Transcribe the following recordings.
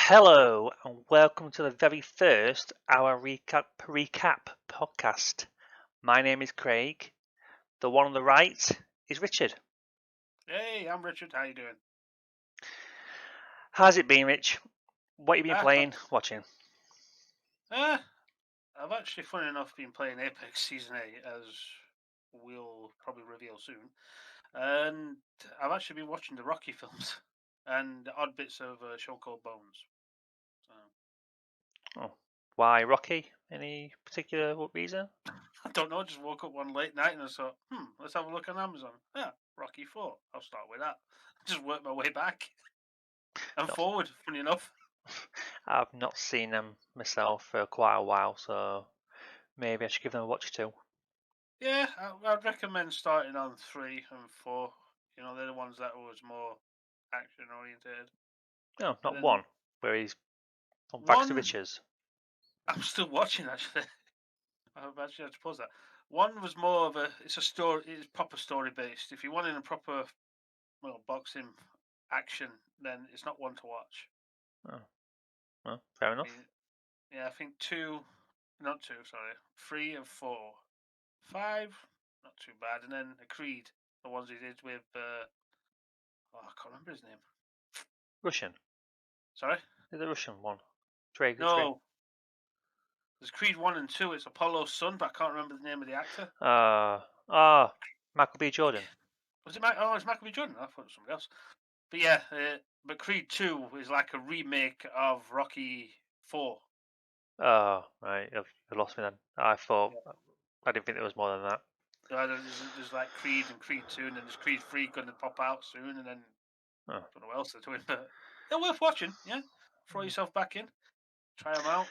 Hello and welcome to the very first OurRecap podcast. My name is Craig. The one on the right is Richard. Hey, I'm Richard. How you doing? How's it been, Rich? What have you been playing, watching? I've actually, funny enough, been playing Apex Season 8, as we'll probably reveal soon. And I've actually been watching the Rocky films and odd bits of a show called Bones. Oh, why Rocky? Any particular reason? I don't know, just woke up one late night and I thought, let's have a look on Amazon. Rocky 4. I'll start with that. Just work my way back and forward, funny enough. I've not seen them myself for quite a while, so maybe I should give them a watch too. Yeah, I'd recommend starting on 3 and 4. You know, they're the ones that was more action oriented. No, not one, where he's on Back to Riches. I'm still watching, actually. I've actually had to pause that. One was more of it's a story, it's proper story based. If you wanted a proper, boxing action, then it's not one to watch. Oh, well, fair enough. I think 3 and 4. 5, not too bad. And then Creed, the ones he did with, I can't remember his name. Russian. Sorry? The Russian one. No. There's Creed 1 and 2. It's Apollo's son, but I can't remember the name of the actor. Michael B. Jordan. Was it it's Michael B. Jordan. I thought it was somebody else. But yeah, but Creed 2 is like a remake of Rocky 4. Oh, right. You've lost me then. I didn't think there was more than that. There's like Creed and Creed 2, and then there's Creed 3 going to pop out soon, and then I don't know what else they're doing, but they're worth watching. Yeah, throw yourself back in, try them out,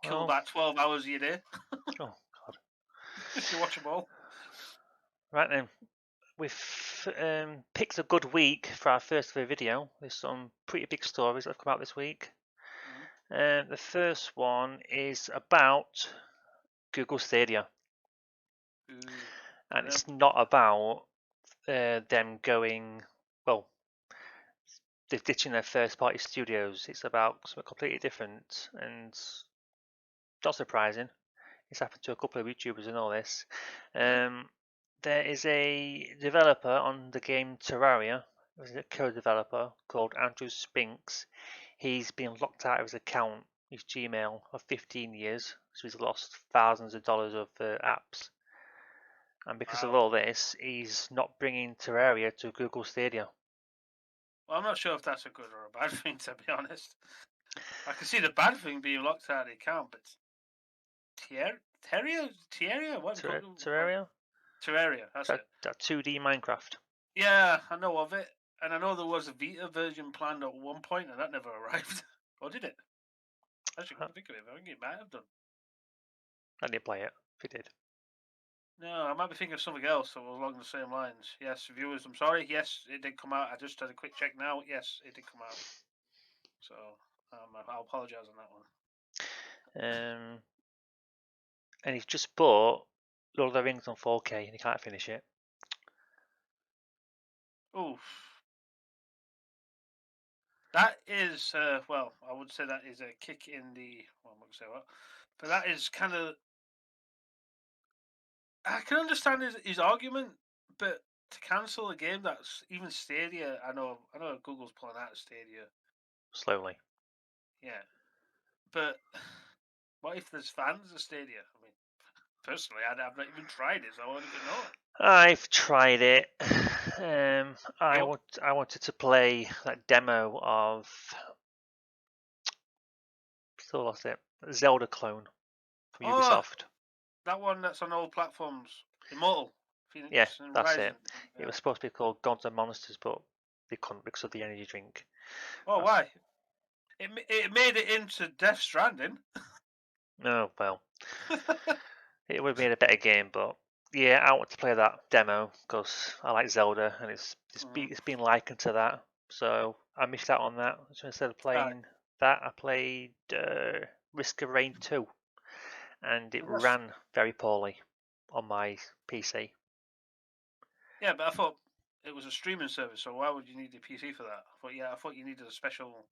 kill about 12 hours of your day. Oh God! If you watch them all. Right then, we've picked a good week for our first video. There's some pretty big stories that have come out this week. The first one is about Google Stadia, and it's not about them going, well, they're ditching their first-party studios. It's about something completely different, and not surprising. It's happened to a couple of YouTubers and all this. There is a developer on the game Terraria. There's a co-developer called Andrew Spinks. He's been locked out of his account, his Gmail, for 15 years. So he's lost thousands of dollars of apps. And because of all this, he's not bringing Terraria to Google Stadia. Well, I'm not sure if that's a good or a bad thing, to be honest. I can see the bad thing being locked out of the account, but Terraria? What? Terraria? Terraria, that's it. That 2D Minecraft. Yeah, I know of it. And I know there was a Vita version planned at one point, and that never arrived. Or did it? Actually, I can't think of it. I think it might have done. I didn't play it, if it did. No, I might be thinking of something else along the same lines. Yes, viewers, I'm sorry. Yes, it did come out. I just had a quick check now. Yes, it did come out. So, I'll apologise on that one. And he's just bought Lord of the Rings on 4K and he can't finish it. Oof. That is, well, I would say that is a kick in the, well, I'm not going to say what, but that is kind of, I can understand his argument, but to cancel a game that's even Stadia, I know Google's pulling out of Stadia. Slowly. Yeah. But what if there's fans of Stadia? I mean, personally, I've not even tried it, so I won't even know. I've tried it. I wanted to play that demo of, still lost it, Zelda clone from Ubisoft. That one that's on all platforms, Immortal. Phoenix yeah, and that's Rising. it. It was supposed to be called Gods and Monsters, but they couldn't because of the energy drink. Oh, why? It made it into Death Stranding. Oh, well. It would have made a better game, but yeah, I want to play that demo because I like Zelda and it's been likened to that. So I missed out on that. So instead of playing that, I played Risk of Rain 2, and it ran very poorly on my PC. Yeah, but I thought it was a streaming service, so why would you need a PC for that? I thought you needed a special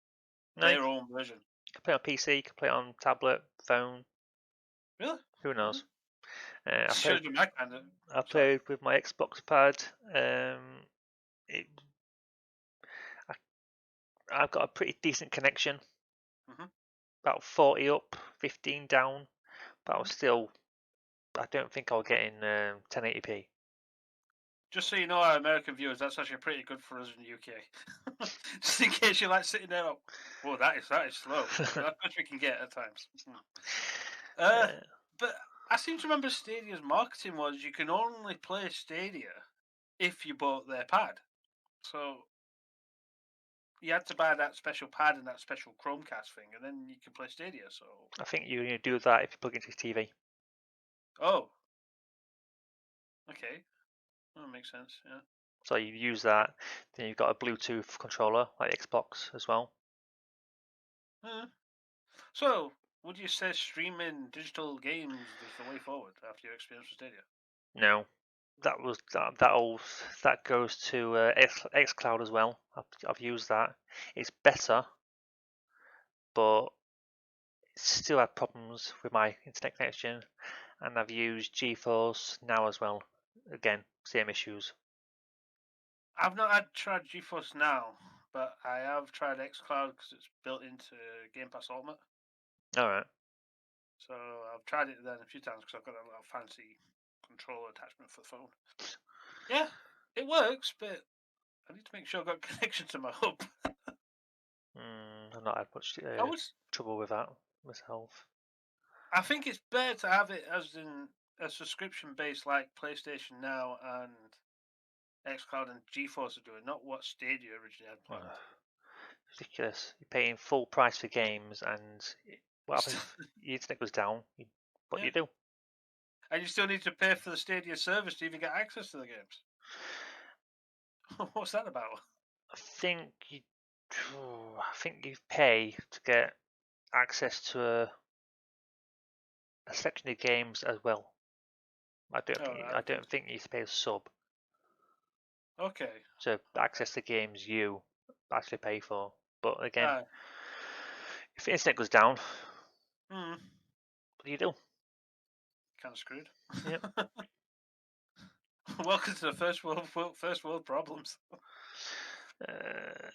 No, you their own version. can play on PC, you can play on tablet, phone. Really? Who Mm. knows? I played. Should be my kind of. I Sorry. played with my Xbox pad. It, I, I've got a pretty decent connection. Hmm. About 40 up, 15 down. But I was Hmm. still. I don't think I'll get in 1080p. Just so you know, our American viewers, that's actually pretty good for us in the UK. Just in case you're like sitting there, oh, that is slow. That's what we can get at times. Uh, Uh, but I seem to remember Stadia's marketing was you can only play Stadia if you bought their pad. So you had to buy that special pad and that special Chromecast thing, and then you can play Stadia. So, I think you need to do that if you plug into your TV. oh, okay, that makes sense. Yeah. So you use that, then you've got a Bluetooth controller like Xbox as well. So, would you say streaming digital games is the way forward after your experience with Stadia? No, that goes to xCloud as well. I've used that. It's better, but still had problems with my internet connection, and I've used GeForce now as well. Again, same issues. I've not had tried GeForce Now, but I have tried xCloud because it's built into Game Pass Ultimate. All right. So I've tried it then a few times because I've got a little fancy controller attachment for the phone. Yeah, it works, but I need to make sure I've got connection to my hub. I've not had much I was, trouble with that myself. I think it's better to have it as in a subscription base like PlayStation Now and xCloud and GeForce are doing, not what Stadia originally had planned. Ridiculous. You're paying full price for games, and what happens if your internet goes down? What do Yeah, you do? and you still need to pay for the Stadia service to even get access to the games. What's that about? I think you, I think you pay to get access to a section of games as well. Oh, I okay. don't think you need to pay a sub Okay. to Okay. access the games you actually pay for. But again, Uh, if the internet goes down, hmm, what do you do? kind of screwed. Yep. Welcome to the first world problems. Uh,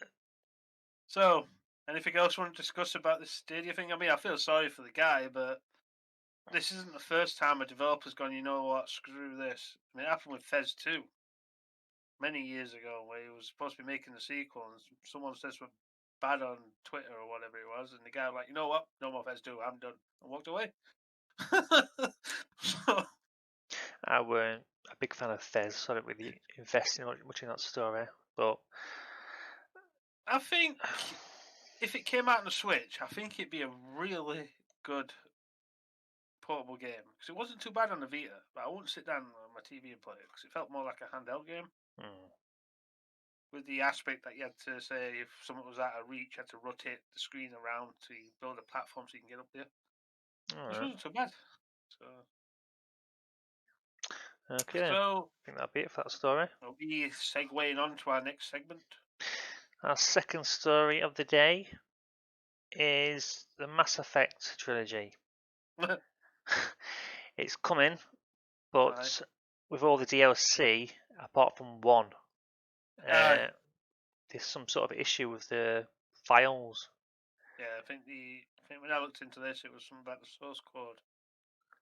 So, anything else you want to discuss about this Stadia thing? I mean, I feel sorry for the guy, but this isn't the first time a developer's gone, you know what, screw this. I mean, it happened with Fez 2 many years ago, where he was supposed to be making the sequel, and someone says something bad on Twitter or whatever it was, and the guy was like, you know what, no more Fez 2, I'm done, and walked away. So, I weren't a big fan of Fez, so I didn't really invest in much in that story. But I think if it came out on the Switch, I think it'd be a really good portable game because it wasn't too bad on the Vita, but I wouldn't sit down on my TV and play it because it felt more like a handheld game. mm, With the aspect that you had to say if someone was out of reach, you had to rotate the screen around to build a platform so you can get up there, all which right, wasn't too bad. So, okay then. so I think that'll be it for that story. we'll be segueing on to our next segment. Our second story of the day is the Mass Effect trilogy. It's coming, Aye. but with all the DLC, apart from one, Aye. uh, there's some sort of issue with the files. Yeah, I think when I looked into this, it was something about the source code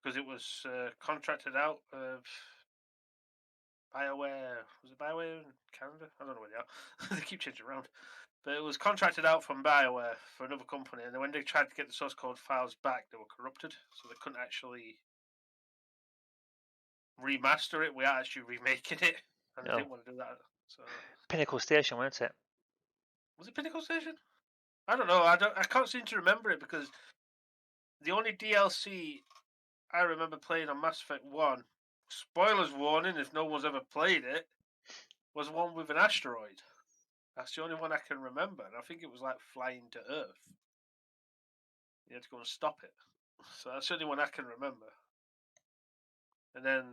because it was contracted out of BioWare. Was it BioWare in Canada? I don't know where they are. They keep changing around. But it was contracted out from BioWare for another company, and then when they tried to get the source code files back, they were corrupted, so they couldn't actually remaster it. We are actually remaking it, and they Oh, didn't want to do that. So Pinnacle Station, wasn't it? was it Pinnacle Station? I don't know. I can't seem to remember it because the only DLC I remember playing on Mass Effect 1, spoilers warning if no one's ever played it, was one with an asteroid. That's the only one I can remember, and I think it was like flying to Earth. You had to go and stop it. So that's the only one I can remember. And then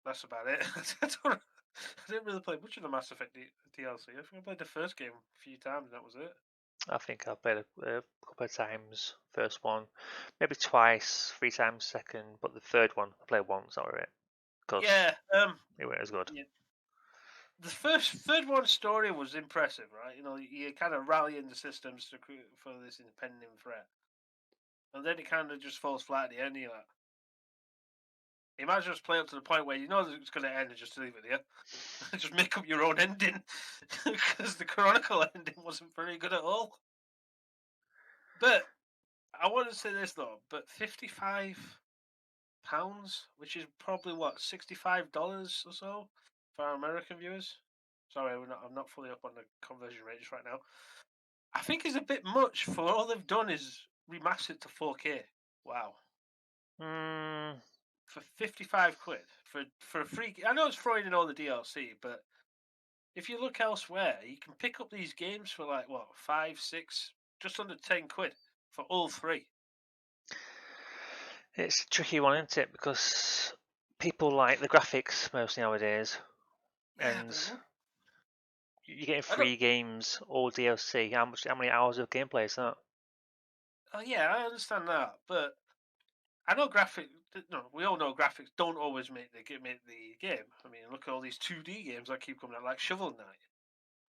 that's about it. I didn't really play much of the Mass Effect DLC. I think I played the first game a few times, and that was it. I think I've played a couple of times. First one, maybe twice, 3 times second, but the third one I played once. That was it, because it wasn't as good. Yeah. The third one story was impressive, right? You kind of rallying the systems for this impending threat, and then it kind of just falls flat at the end. You're like, you might as well just play up to the point where you know that it's going to end and just leave it there. Just make up your own ending, because the Chronicle ending wasn't very good at all. But I want to say this though, but £55, which is probably what $65 or so for our American viewers. Sorry, I'm not fully up on the conversion rates right now. I think is a bit much for all they've done is remaster it to 4K. Wow. For 55 quid for a free. I know it's throwing in all the DLC, but if you look elsewhere, you can pick up these games for like what 5, 6, just under 10 quid for all three. It's a tricky one, isn't it? Because people like the graphics mostly nowadays, Yeah, and but you're getting I don't. free games or DLC. How many hours of gameplay is that? Oh yeah, I understand that, but I know graphics. No, we all know graphics don't always make the game. I mean, look at all these 2D games that keep coming out, like Shovel Knight.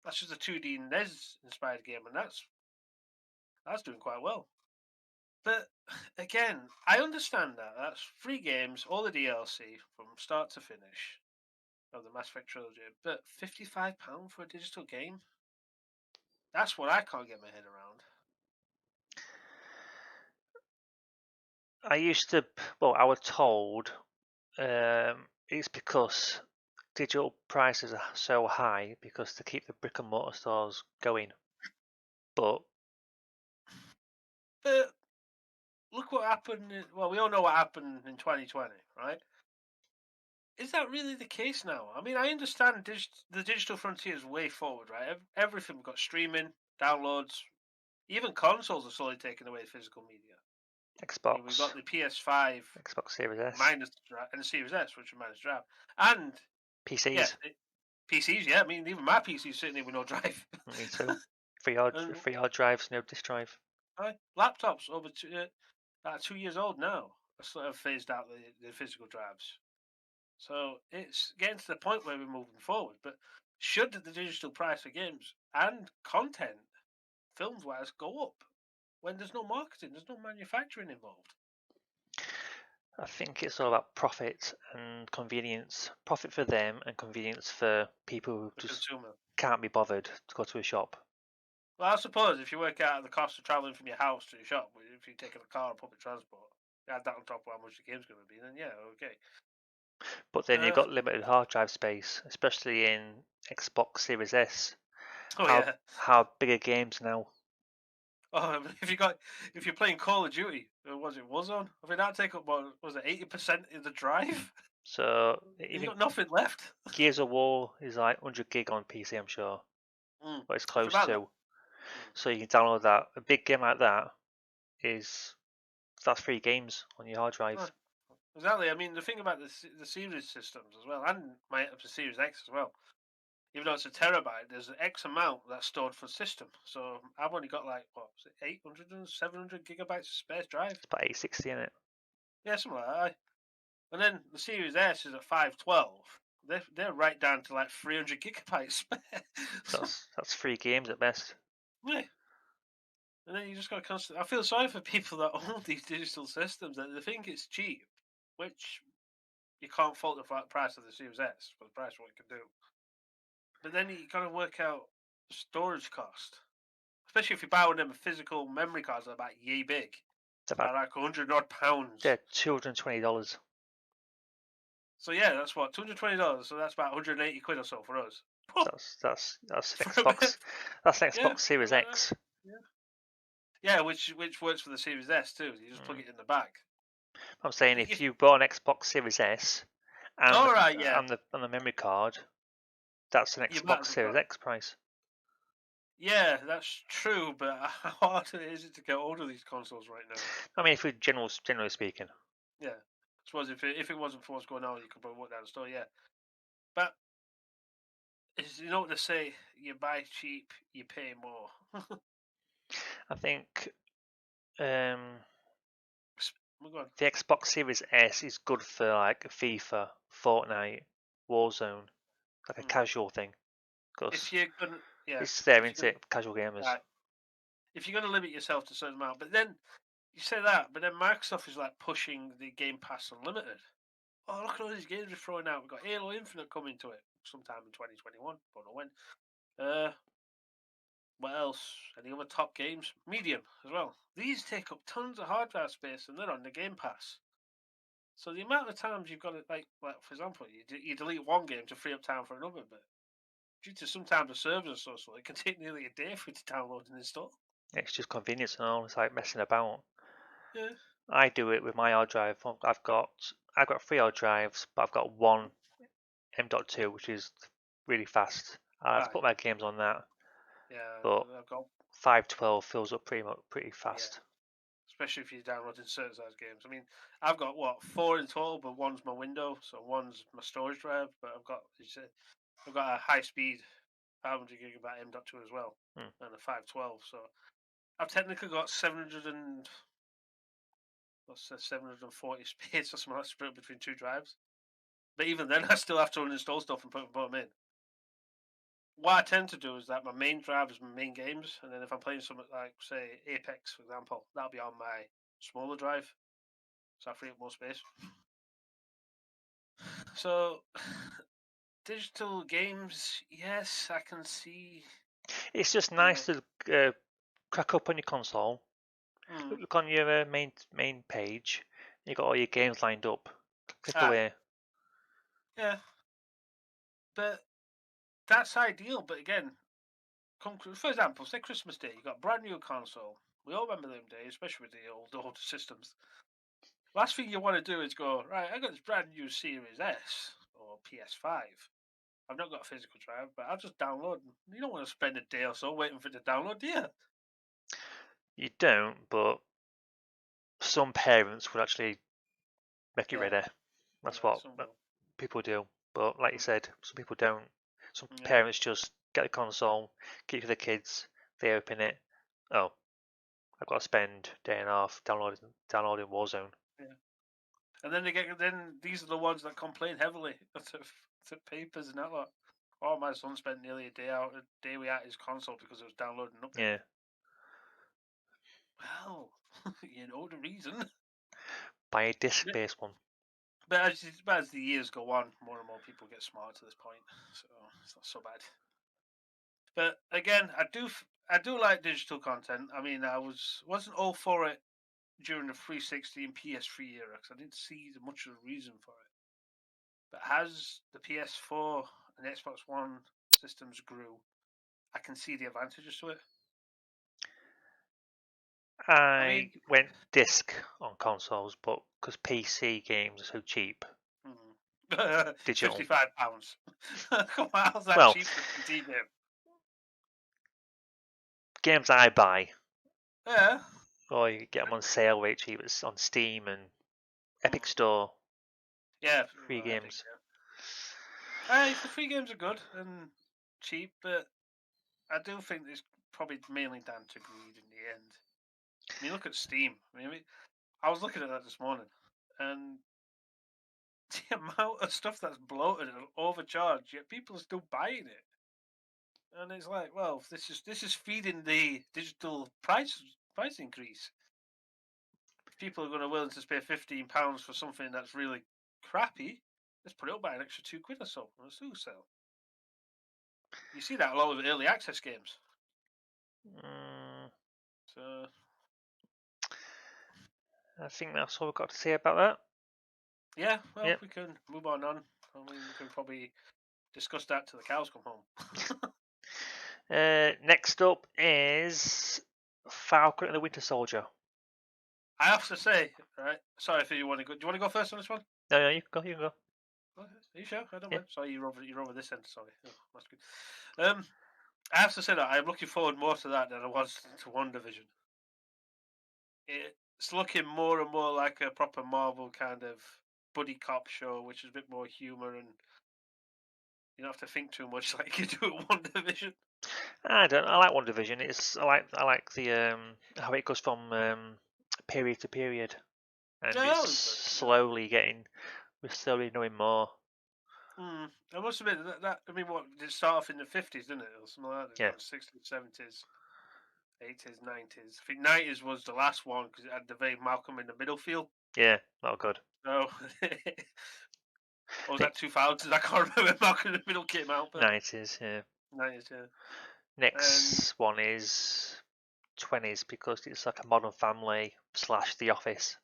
That's just a 2D NES inspired game, and that's doing quite well. But again, I understand that. That's free games, all the DLC from start to finish of the Mass Effect trilogy. But £55 for a digital game? That's what I can't get my head around. I was told it's because digital prices are so high because to keep the brick and mortar stores going. But But look what happened. Well, we all know what happened in 2020, right? Is that really the case now? I mean, I understand the digital frontier is way forward, right? Everything we've got streaming, downloads, even consoles are slowly taking away physical media. We've got Xbox, the PS5 Xbox Series S, minus and the Series S, which is minus drive, and yeah, PCs. PCs. Yeah, I mean, even my PC's sitting there with no drive. Me too. And Free hard drives, no disk drive. laptops over 2 years old now. Sort of phased out the physical drives. So it's getting to the point where we're moving forward. But should the digital price of games and content, films wise, go up when there's no marketing, there's no manufacturing involved? I think it's all about profit and convenience. Profit for them and convenience for people who The just consumer. can't be bothered to go to a shop. Well, I suppose if you work out the cost of travelling from your house to your shop, if you're taking a car or public transport, add that on top of how much the game's going to be, then yeah, okay. But then you've Uh, got limited hard drive space, especially in Xbox Series S. oh yeah. How big are games now? Oh, if you're playing Call of Duty, was it Warzone? I mean, that take up what was it 80% of the drive, So and you even got nothing left. Gears of War is like 100 gig on PC, I'm sure, but it's It's close about that. to. So you can download that. A big game like that is that's 3 games on your hard Oh, drive. exactly. I mean, the thing about the series systems as well, and my Series X as well. Even though it's a terabyte, there's an X amount that's stored for system. So I've only got like what was it, 800 and 700 gigabytes of space drive. It's about 860 in it. Yeah, something like that. And then the Series S is at 512. They're right down to like 300 gigabytes spare. So that's 3 games at best. Yeah. And then you just got to constantly. I feel sorry for people that own these digital systems that they think it's cheap, which you can't fault the price of the Series S for the price of what it can do. But then you got to work out the storage cost, especially if you buy one of them physical memory cards that are about yay big. It's They're about like 100 odd pounds. $220. So yeah, that's what $220. So that's about 180 quid or so for us. So that's an For a bit, Xbox. That's an yeah, Xbox Series about that. X. Yeah, yeah, which works for the Series S too. You just plug Mm. it in the back. I'm saying If, if you bought an Xbox Series S and all right, yeah, the memory card, that's an you might Xbox as well Series got. X price. Yeah, that's true, but how hard is it to get hold of these consoles right now? I mean, if we generally speaking, Yeah, I suppose if it wasn't for what's going on, you could probably walk down the store. Yeah, but you know what they say: you buy cheap, you pay more. I think um, We're going. the Xbox Series S is good for like FIFA, Fortnite, Warzone, like a casual thing, If because you're gonna, yeah, it's there, if isn't you're gonna, it? Casual gamers. right, if you're gonna limit yourself to a certain amount, but then you say that, but then Microsoft is like pushing the Game Pass Unlimited. Oh, look at all these games we're throwing out. We've got Halo Infinite coming to it sometime in 2021. Don't know when. What else? Any other top games? Medium as well. These take up tons of hardware space and they're on the Game Pass. So the amount of times you've got to, like for example, you delete one game to free up time for another, but due to sometimes the servers are so slow, it can take nearly a day for you to download and install. It's just convenience and all. It's like messing about. Yeah. I do it with my hard drive. I've got 3 hard drives, but I've got one M.2, which is really fast. I like to Right. put my games on that, but Yeah. I've got 512 fills up pretty yeah. fast. Especially if you're downloading certain size games. I mean, I've got what 4 in total, but one's my window, so one's my storage drive. But I've got a high speed 500 gigabyte M.2 as well, Hmm. and a 512. So I've technically got 740 space or something like split between 2 drives. But even then, I still have to uninstall stuff and put them in. What I tend to do is that my main drive is my main games, and then if I'm playing something like, say, Apex, for example, that'll be on my smaller drive, so I free up more space. So, digital games, yes, I can see. It's just Yeah. nice to crack up on your console. Mm. Look on your main page. You got all your games lined up. Click Aye. away. Yeah. But that's ideal. But again, for example, say Christmas Day, you got a brand new console. We all remember them days, especially with the older systems. Last thing you want to do is go, right, I got this brand new Series S or PS5. I've not got a physical drive, but I'll just download. You don't want to spend a day or so waiting for it to download, do you? You don't, but some parents would actually make it Yeah, ready. That's yeah, what some will. people do. But like you said, some people don't. Some Yeah, parents just get the console, give it to the kids, they open it. Oh, I've got to spend a day and a half downloading Warzone. yeah. And then these are the ones that complain heavily to papers and that lot. Oh, my son spent nearly a day without his console because it was downloading and updating. Yeah, Well, you know the reason. buy a disc-based one. But as the years go on, more and more people get smart to this point, so it's not so bad. But again, I do like digital content. I mean, wasn't all for it during the 360 and PS3 era because I didn't see much of a reason for it. But as the PS4 and Xbox One systems grew, I can see the advantages to it. I I mean, went disc on consoles, but because PC games are so cheap, digital. £55. Come on, how's that Well, cheap for a PC game? games I buy, Yeah. or you get them on sale way cheap. It's on Steam and Epic Mm. Store, Yeah, free well, Epic. games. Yeah. The free games are good and cheap, but I do think it's probably mainly down to greed in the end. I mean, look at Steam. I was looking at that this morning, and the amount of stuff that's bloated and overcharged, yet people are still buying it. And it's like, well, this is feeding the digital price increase. If people are going to willing to spend £15 for something that's really crappy, let's put it up by an extra £2 or so on a Sue sale. You see that a lot with early access games. Mm, So I think that's all we've got to say about that. yeah, well, Yep. we can move on. I mean, we can probably discuss that till the cows come home. Next up is Falcon and the Winter Soldier. I have to say, right? Sorry if you want to go. Do you want to go first on this one? No, no, you can go. You can go. Okay, are you sure? I don't Yeah. mind. Sorry, you're over this end. Sorry. Oh, that's good. I have to say that I'm looking forward more to that than I was to Wanda Vision. It's looking more and more like a proper Marvel kind of buddy cop show, which is a bit more humor and you don't have to think too much like you do at Wanda Vision. I don't. I like Wanda Vision. I like the how it goes from period to period, and Yeah, it's that was good. Yeah. we're slowly knowing more. I must admit that I mean, what did it start off in the 50s, didn't it, or something like that? It's Yeah, got 60s, 70s, 80s, 90s. I think 90s was the last one because it had the very Malcolm in the Middle feel. yeah, not good. So, or was that Next 2000s? I can't remember when Malcolm in the Middle came out, but 90s. Yeah. 90s, yeah. And Next one is 20s because it's like a Modern Family slash The Office.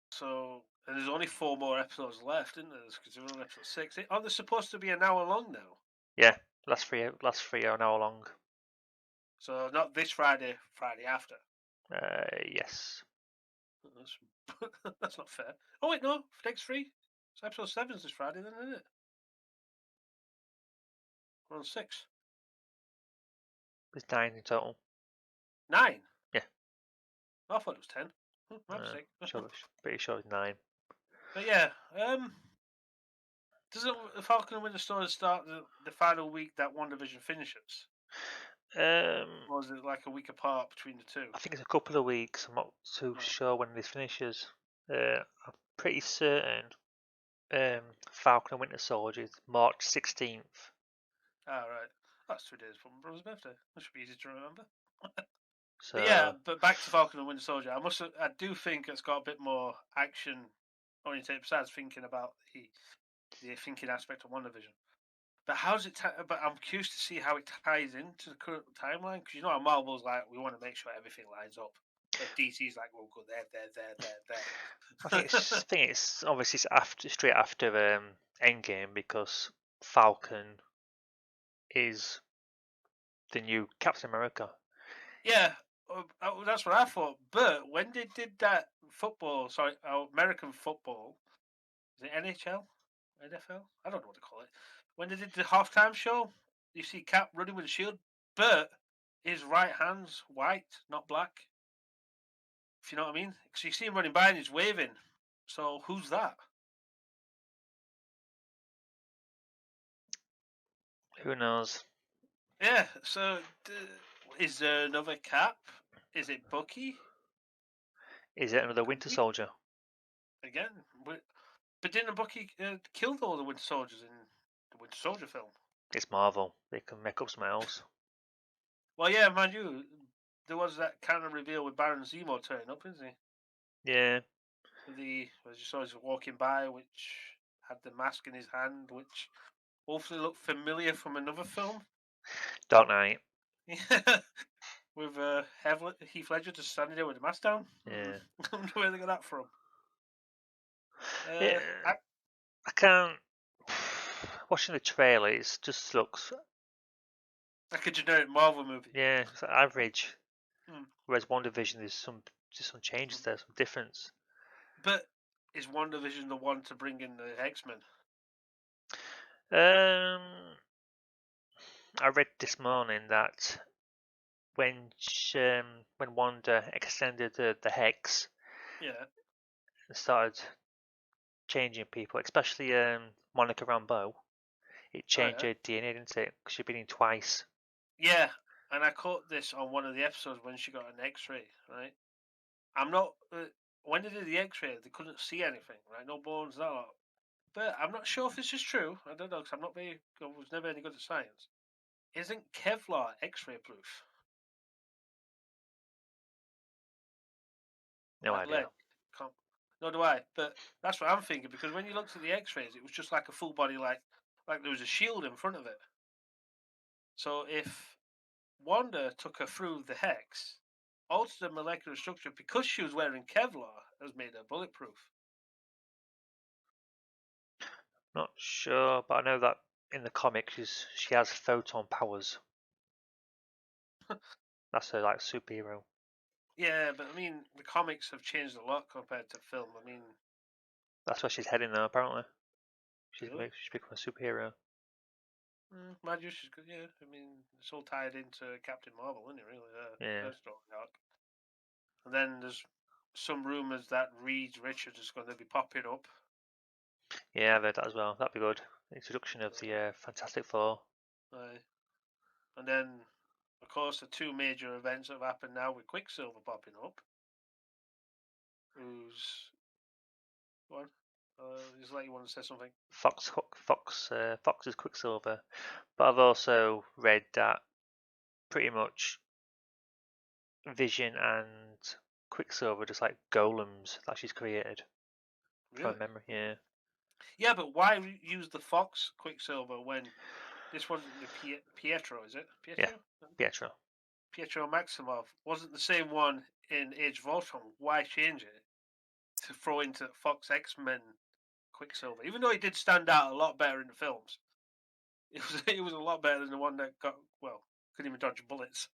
so, and there's only 4 more episodes left, isn't there? Because we're on episode 6. Are they supposed to be an hour long now? Yeah, last three are an hour long. So not this Friday, Friday after. Yes. That's, that's not fair. Oh wait, no, next 3. So episode 7's this Friday, then, isn't it? We're on 6. There's 9 in total. 9. Yeah. Oh, I thought it was 10. My mistake. Pretty sure it's 9. But yeah, does the Falcon and Winter Soldier start the final week that Wanda Vision finishes? Or is it like a week apart between the two? I think it's a couple of weeks. I'm not too Right. sure when this finishes. I'm pretty certain Falcon and Winter Soldier is March 16th. Ah, right. That's 2 days before my brother's birthday. That should be easy to remember. But yeah, So but back to Falcon and Winter Soldier. I do think it's got a bit more action oriented besides thinking about the thinking aspect of WandaVision. But how's it? But I'm curious to see how it ties into the current timeline because you know how Marvel's like we want to make sure everything lines up, but DC's like we'll go there. I think it's obviously it's after straight after Endgame because Falcon is the new Captain America. Yeah, that's what I thought. But when they did that football, sorry, American football, is it NHL, NFL? I don't know what to call it. When they did the halftime show, you see Cap running with a shield, but his right hand's white, not black. If you know what I mean, because you see him running by and he's waving. So who's that? Who knows? Yeah. So is there another Cap? Is it Bucky? Is it another Could Winter be Soldier? again. But didn't Bucky killed all the Winter Soldiers in the Winter Soldier film? It's Marvel. They can make up something else. Well, yeah, mind you, there was that kind of reveal with Baron Zemo turning up, isn't he? Yeah. As you saw, he's walking by, which had the mask in his hand, which hopefully looked familiar from another film. Dark Knight. Yeah, with Heath Ledger just standing there with the mask down. Yeah. I wonder where they got that from. Yeah. I can't. Watching the trailer, it just looks Like a generic Marvel movie. it's average. Hmm. Whereas WandaVision, there's some changes there, some difference. But is WandaVision the one to bring in the X-Men? Um, I read this morning that when Wanda extended the hex Yeah. and started changing people, especially Monica Rambeau, it Oh changed yeah. her DNA, didn't it? Because she'd been in twice. Yeah, and I caught this on one of the episodes when she got an X-ray. Right. I'm not. When they did the X-ray, they couldn't see anything. Right. No bones. No. But I'm not sure if this is true. I don't know because I was never any good at science. Isn't Kevlar X-ray proof? No Like idea. lead. Can't, nor do I. But that's what I'm thinking because when you looked at the X-rays, it was just like a full body, like there was a shield in front of it. So if Wanda took her through the hex, altered the molecular structure because she was wearing Kevlar, has made her bulletproof. Not sure, but I know that in the comics she has photon powers. That's her like superhero. Yeah, but I mean, the comics have changed a lot compared to film. I mean, That's where she's heading now. Apparently, really? she's become a superhero. Magic is good, yeah. I mean, it's all tied into Captain Marvel, isn't it, really? Yeah, Her story arc. And then there's some rumours that Reed Richards is going to be popping up. yeah, I've heard that as well. That'd be good. Introduction of the Fantastic Four. Uh, And then, of course, the two major events that have happened now with Quicksilver popping up. Who's one? It's like you want to say something. Fox's Quicksilver, but I've also read that pretty much Vision and Quicksilver are just like golems that she's created Really? from memory. Yeah. Yeah, but why use the Fox Quicksilver when this wasn't the Pietro? Is it Pietro? Yeah, Pietro. Pietro Maximov wasn't the same one in Age of Ultron. Why change it to throw into Fox X-Men Quicksilver? Even though he did stand out a lot better in the films, it was a lot better than the one that couldn't even dodge bullets.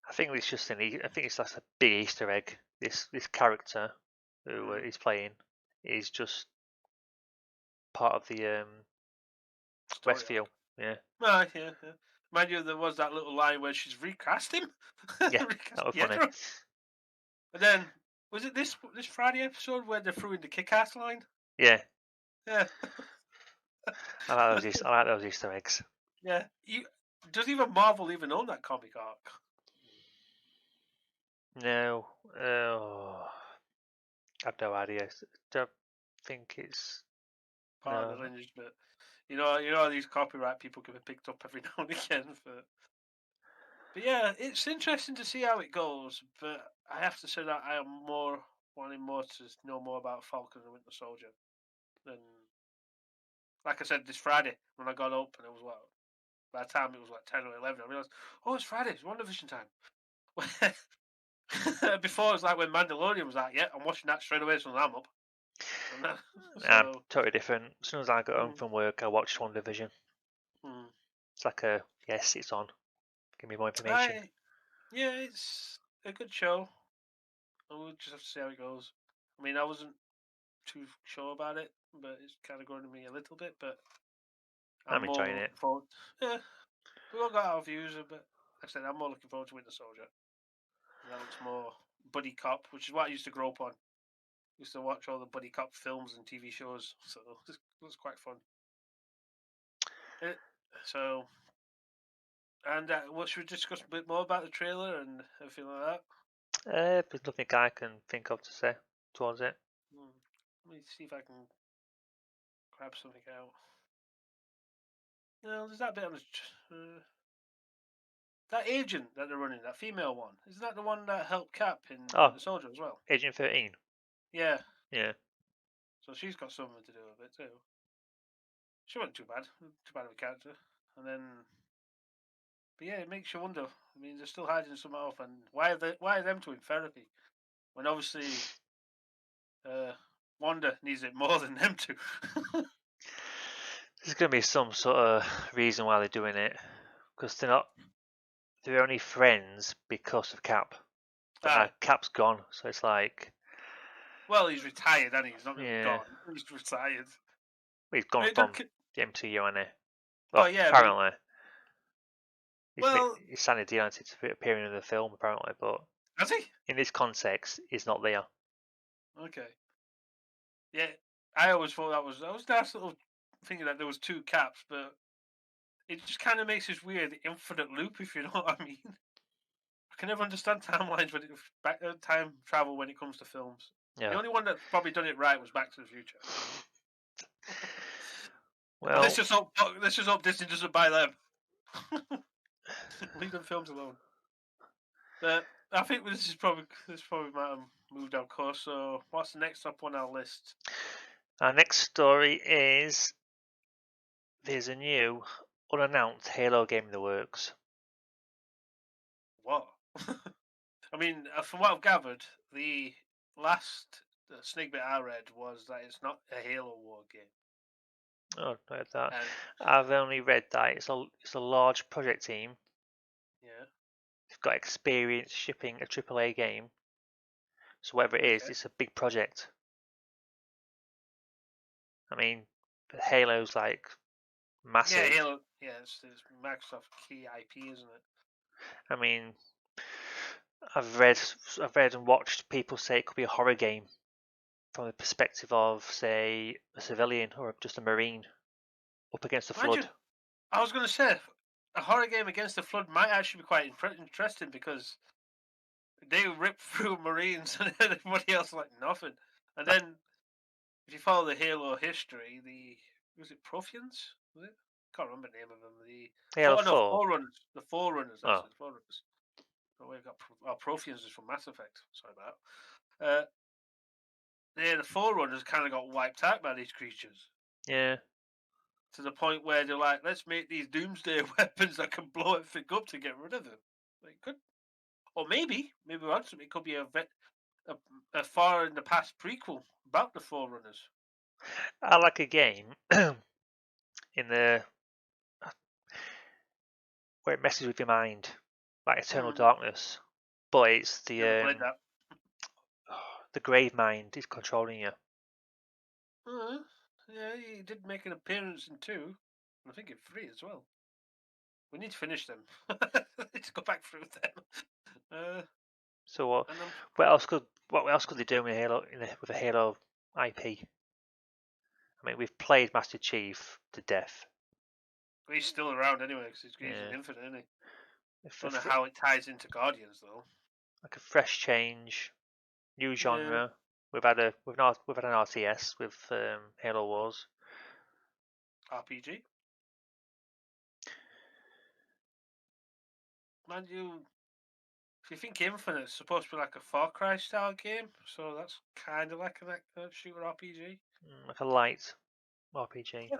I think it's just I think it's like a big Easter egg. This character who he's playing is just part of the Story Westfield. Yeah. yeah. Mind you, there was that little line where she's recast him. Yeah, that Recast was funny. Pietro. And then, was it this Friday episode where they threw in the kick-ass line? Yeah. Yeah. I like those Easter eggs. Yeah. Does even Marvel even own that comic arc? No. Oh, I have no idea. Don't think it's Part of no. the lineage, but you know these copyright people can be picked up every now and again for. But yeah, it's interesting to see how it goes. But I have to say that I am wanting more to know more about Falcon and Winter Soldier than, like I said, this Friday when I got up and it was by the time it was like 10 or 11, I realised, oh, it's Friday, it's Wanda Vision time. Before it was like when Mandalorian was like, yeah, I'm watching that straight away as soon as I'm up. I'm So, totally different. As soon as I got home from work, I watched Wanda Vision. It's like yes, it's on. Give me more information. yeah, it's a good show. We'll just have to see how it goes. I mean, I wasn't too sure about it, but it's kind of growing on me a little bit. But I'm I'm more enjoying it. looking forward. Yeah, we all got our views, but like I said, I'm more looking forward to Winter Soldier. That looks more buddy cop, which is what I used to grow up on. Used to watch all the buddy cop films and TV shows, so it was quite fun. So, and what should we discuss a bit more about the trailer and everything like that? There's nothing I can think of to say towards it. Let me see if I can grab something out. No, there's that bit on the. That agent that they're running, that female one, isn't that the one that helped Cap in Winter Soldier as well? Agent 13. Yeah. Yeah. So she's got something to do with it too. She wasn't too bad of a character. And then, but yeah, it makes you wonder. I mean, they're still hiding some off, and why are them two in therapy when obviously Wanda needs it more than them two? There's going to be some sort of reason why they're doing it, because they're only friends because of Cap. But now Cap's gone, so it's like. Well, he's retired, and he's not really Yeah. gone. He's retired. He's gone from the MCU, hasn't he? Well, yeah. Apparently. Well, he's signed a deal to appear in the film, apparently, but has he? In this context, he's not there. Okay. Yeah, I always thought that was nice little thinking that there was two Caps, but it just kind of makes this weird infinite loop, if you know what I mean. I can never understand timelines time travel when it comes to films. Yeah. The only one that's probably done it right was Back to the Future. Well, let's just hope Disney doesn't buy them. Leave them films alone. But I think this probably might have moved our course. So, what's the next up on our list? Our next story is there's a new unannounced Halo game in the works. What? I mean, from what I've gathered, the last sneak bit I read was that it's not a Halo War game. Oh, I read that. I've only read that it's a large project team. Yeah. They've got experience shipping a AAA game. So whatever it is, it's a big project. I mean, Halo's like massive. Yeah, Halo. Yeah, it's Microsoft key IP, isn't it? I mean, I've read and watched people say it could be a horror game from the perspective of, say, a civilian or just a marine up against the flood. I was going to say, a horror game against the flood might actually be quite interesting because they rip through Marines and everybody else like nothing. And then if you follow the Halo history, was it Protheans? Was it? Can't remember the name of them. Halo No, 4. Forerunners. The Forerunners. That's Oh, it. The Forerunners. Oh, we've got Protheans is from Mass Effect. Sorry about that. The Forerunners kind of got wiped out by these creatures yeah. to the point where they're like, let's make these doomsday weapons that can blow everything up to get rid of them. Like, good. Or maybe once it could be a far in the past prequel about the Forerunners. I like a game in the where it messes with your mind, like Eternal Darkness, but it's Never played that. the grave mind is controlling you. Yeah, he did make an appearance in 2, and I think in 3 as well. We need to finish them. Need to go back through them. So And what else could they do with Halo with a Halo IP? I mean, we've played Master Chief to death. he's still around anyway because he's Yeah. Infinite, isn't he? If Don't know how it ties into Guardians though. like a fresh change, new genre. We've had an RTS with Halo Wars. RPG. Mind you, if you think Infinite's supposed to be like a Far Cry style game, so that's kind of like a shooter RPG. Like a light RPG.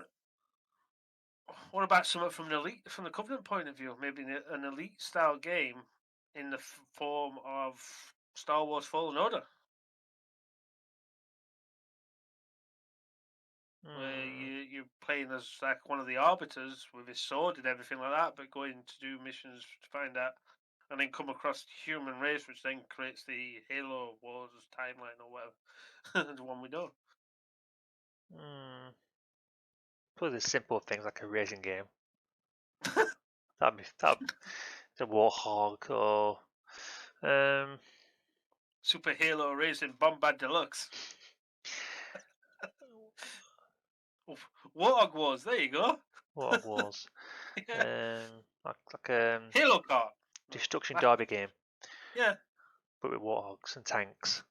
What about something from the Covenant point of view? Maybe an Elite style game in the form of Star Wars Fallen Order, where you're playing as like one of the arbiters with his sword and everything like that, but going to do missions to find out, and then come across the human race, which then creates the Halo Wars timeline or whatever, the one we know. Probably the simple things like a racing game. that'd be the Warthog or Super Halo Racing Bombard Deluxe. Warthog Wars, there you go. Warthog Wars. Yeah. like Halo Kart. Destruction Derby game, Yeah. but with Warthogs and tanks.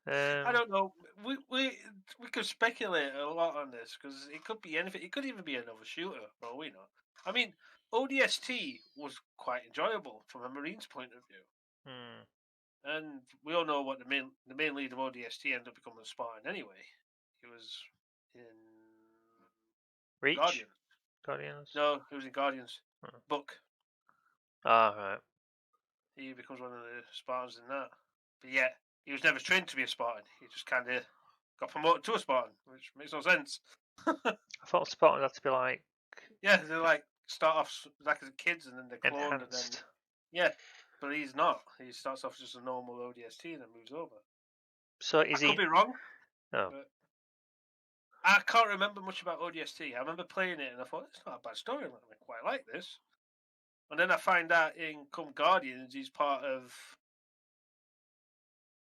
I don't know. We could speculate a lot on this because it could be anything. It could even be another shooter, but we know. I mean, ODST was quite enjoyable from a Marine's point of view, and we all know what the main lead of ODST ended up becoming Spartan anyway. He was in Reach? Guardians? No, he was in Guardians. Book. Ah, right. He becomes one of the Spartans in that. But yet, he was never trained to be a Spartan. He just kind of got promoted to a Spartan, which makes no sense. I thought Spartan had to be like Yeah, they like start off like as kids and then they're cloned and then enhanced. but he's not. He starts off just a normal ODST and then moves over. So I could be wrong. No. But I can't remember much about ODST. I remember playing it and I thought it's not a bad story. I quite like this. And then I find out in Come Guardians he's part of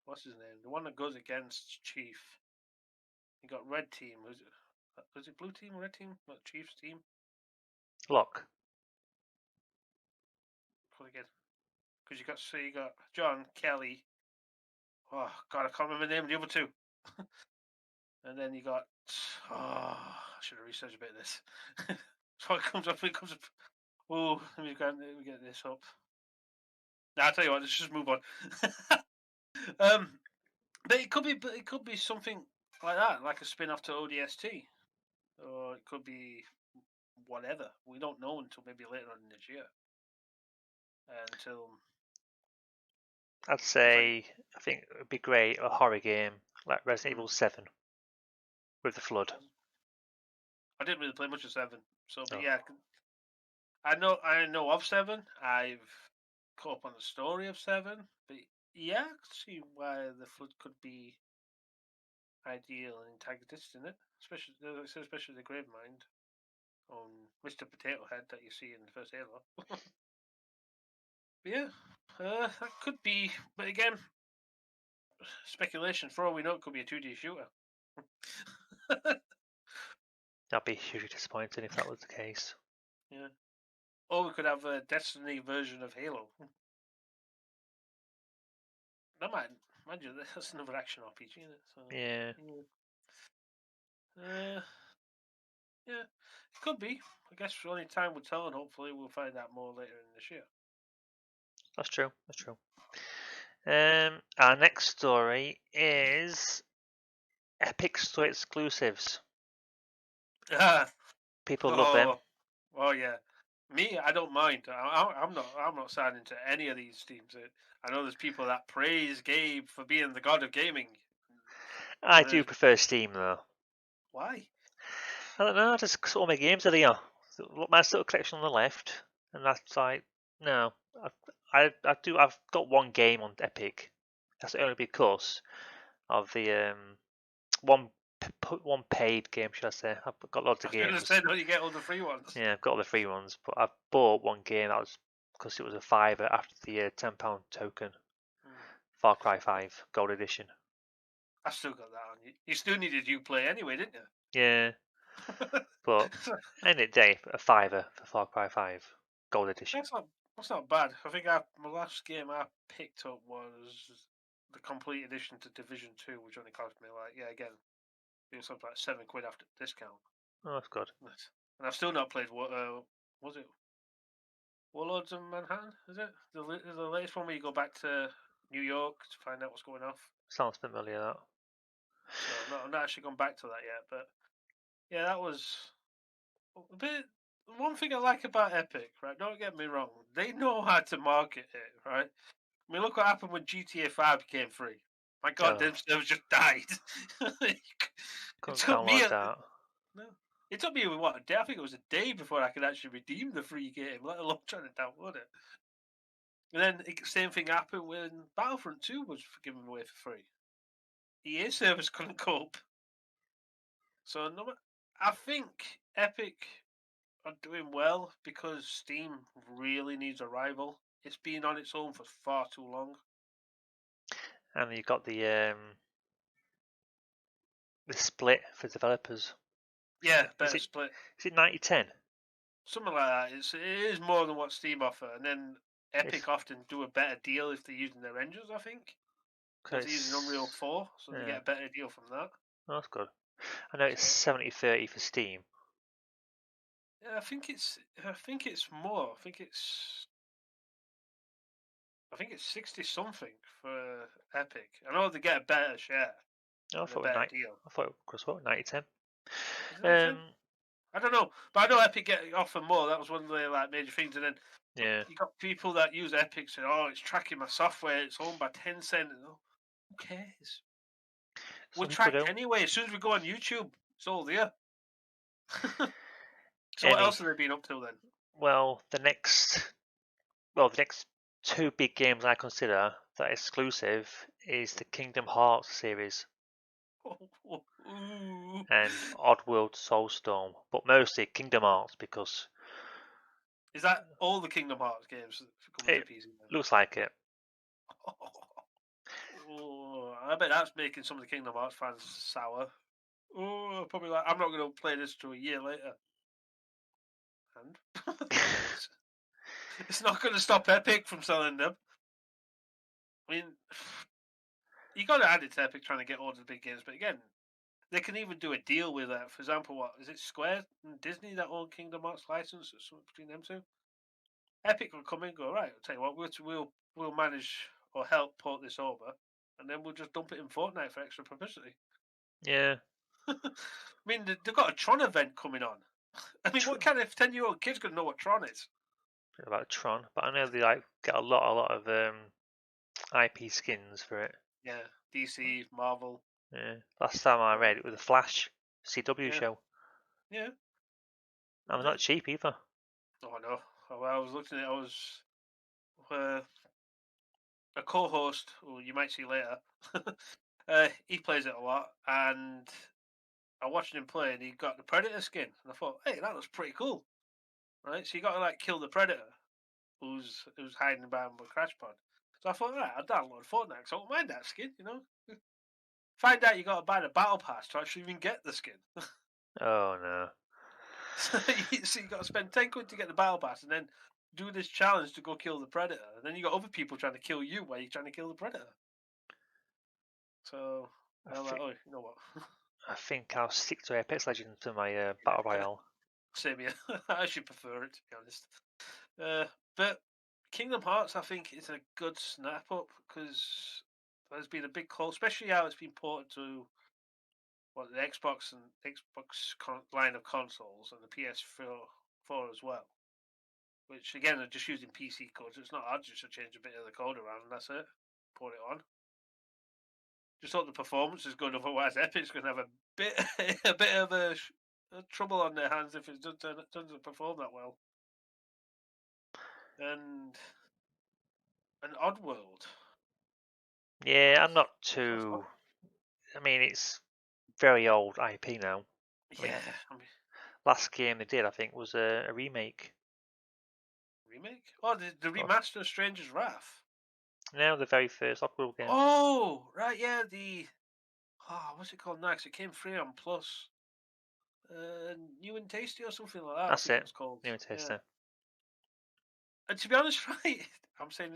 what's his name? The one that goes against Chief. You got Red Team. Was it Blue Team or Red Team? Not Chief's team. Lock. Because you got John Kelly. Oh God, I can't remember the name of the other two. And then you got I should have researched a bit of this. So it comes up. Oh, let me get this up. Now I'll tell you what. Let's just move on. But it could be something like that, like a spin-off to ODST, or it could be whatever. We don't know until maybe later on in this year. I'd say I think it would be great a horror game like Resident Evil 7 with the flood. I didn't really play much of 7, so but yeah, I know of 7. I've caught up on the story of 7, but yeah, I could see why the flood could be ideal and antagonist in it, especially the Gravemind on Mr. Potato Head that you see in the first Halo. But yeah, that could be, but again, speculation. For all we know, it could be a 2D shooter. That'd be hugely disappointing if that was the case. Yeah. Or we could have a Destiny version of Halo. That might, mind you, that's another action RPG, isn't it? So, Yeah, yeah. Yeah, it could be. I guess only time will tell, and hopefully we'll find out more later in this year. that's true. That's true. Our next story is Epic Store exclusives. People love them. Oh yeah. Me, I don't mind. I'm not. I'm not signing to any of these teams. I know there's people that praise Gabe for being the god of gaming. I And do there's prefer Steam though. why? I don't know. Just cause all my games are there. Look, my little collection on the left, and that's like no. I do. I've got one game on Epic. That's only because of the one one paid game, should I say? I've got lots I of was going to games. say, no, you get all the free ones. Yeah, I've got all the free ones, but I've bought one game that was because it was a fiver after the £10 token. Hmm. Far Cry 5 Gold Edition. I still got that on you. You still needed Uplay anyway, didn't Yeah, you? but end of the day, a fiver for Far Cry 5 Gold Edition. That's not bad. I think my last game I picked up was the complete edition to Division 2, which only cost me again, it was something like £7 after discount. Oh, that's good. And I've still not played what was it Warlords of Manhattan? Is it the latest one where you go back to New York to find out what's going on? Sounds familiar, that. So I'm not actually gone back to that yet, but yeah, that was a bit. One thing I like about Epic, right? Don't get me wrong, they know how to market it, right? I mean, look what happened when GTA 5 became free. My God, Oh, them servers just died. It couldn't took me download that. no, it took me what a day. I think it was a day before I could actually redeem the free game, let alone trying to download it. And then same thing happened when Battlefront 2 was given away for free. EA servers couldn't cope, so I think Epic are doing well because Steam really needs a rival. It's been on its own for far too long. And you got the split for developers. Yeah, Is better it split. is it 90/10? Something like that. It is more than what Steam offer, and then It's Epic often do a better deal if they're using their engines. I think cause if they're using Unreal it's 4, so they yeah, get a better deal from that. oh, that's good. I know it's So 70/30 for Steam. yeah, I think it's more. I think it's 60 something for Epic. I know they get a better share Oh, I and a thought it was better deal. I thought it was what 90/10. Is it 90? Um, I don't know, but I know Epic get offer more. That was one of the major things. And then yeah, you got people that use Epic saying, "Oh, it's tracking my software. It's owned by Tencent." And, oh, who cares? We're some people tracked don't. anyway. As soon as we go on YouTube, it's all there. So what Any else have they been up to then? well, the next two big games I consider that exclusive is the Kingdom Hearts series Ooh. and Oddworld Soulstorm, but mostly Kingdom Hearts because Is that all the Kingdom Hearts games coming to it PC then? looks like it. Oh, I bet that's making some of the Kingdom Hearts fans sour. Oh, probably like I'm not going to play this till a year later. And it's not going to stop Epic from selling them. I mean, you got to add it to Epic trying to get all the big games, but again, they can even do a deal with that. For example, what is it, Square and Disney that own Kingdom Hearts license or something between them two? Epic will come in and go, right, I'll tell you what, we'll manage or help port this over, and then we'll just dump it in Fortnite for extra publicity. Yeah, I mean, they've got a Tron event coming on. I mean, what kind of 10-year-old kid's going to know what Tron is? about Tron, but I know they get a lot of IP skins for it. Yeah, DC, Marvel. Yeah, last time I read it was a Flash CW Yeah, show, yeah. and they're not cheap either. Oh no. Well, I was looking at it. I was uh, a co-host, who you might see later. He plays it a lot, and I watched him play, and he got the Predator skin, and I thought, hey, that looks pretty cool, right? So you got to like kill the Predator, who's hiding behind the crash pod. So I thought, right, I'll download Fortnite, so I don't mind that skin, you know. Find out you got to buy the battle pass to actually even get the skin. Oh no, So you got to spend 10 quid to get the battle pass, and then do this challenge to go kill the predator. And then you got other people trying to kill you while you're trying to kill the predator. So I I'm like, think oh, you know what? I'll stick to Apex Legends for my battle royale. Same here. I actually prefer it, to be honest. But Kingdom Hearts, I think, is a good snap up because there's been a big call, especially how it's been ported to the Xbox and line of consoles and the PS4 as well. Which again are just using PC codes. It's not hard just to change a bit of the code around and that's it. Put it on. Just hope the performance is good. Otherwise, Epic's going to have a bit of a trouble on their hands if it doesn't perform that well. And an Oddworld. Yeah, I'm not What's that? too. I mean, it's very old IP now. I mean, Yeah, I mean, last game they did, I think, was a remake. remake? Oh, the Oh, remaster of Stranger's Wrath. now the very first Oddworld game. Oh, right, yeah, what's it called next? It came free on Plus. New and Tasty or something like that, I That's think it it. was called. New Yeah. Taster. And to be honest, right, I'm saying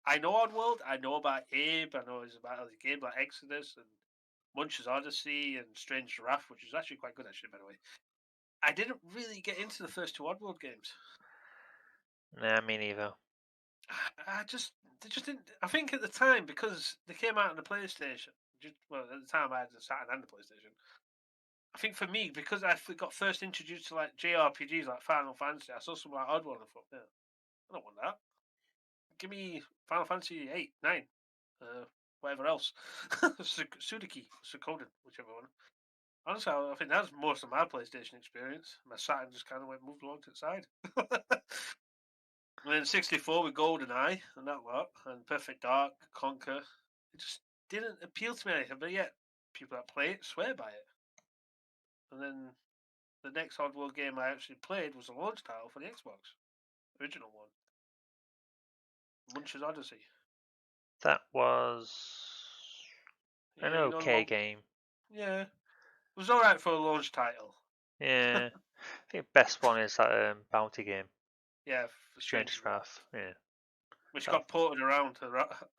I know Oddworld, I know about Abe, I know it's about other games like Exodus and Munch's Odyssey and Strange Wrath, which is actually quite good, actually, by the way. I didn't really get into the first two Oddworld games. Nah, me neither. They just didn't. I think at the time because they came out on the PlayStation. Well, at the time I had the Saturn and the PlayStation. I think for me, because I got first introduced to like JRPGs like Final Fantasy, I saw something like Oddworld and I thought, yeah, I don't want that. Give me Final Fantasy 8, 9, whatever else. Sudaki, Suikoden, whichever one. Honestly, I think that was most of my PlayStation experience. My Saturn just kind of moved along to the side. And then 64 with GoldenEye and that lot, and Perfect Dark, Conquer. It just didn't appeal to me, but yet people that play it swear by it. And then the next Oddworld game I actually played was a launch title for the Xbox, original one, Munch's Odyssey. That was an Yeah, okay game. Yeah, it was all right for a launch title. Yeah, I think the best one is that bounty game, Yeah, for Stranger's Stranger's Wrath, Wrath. Yeah, which that, got ported around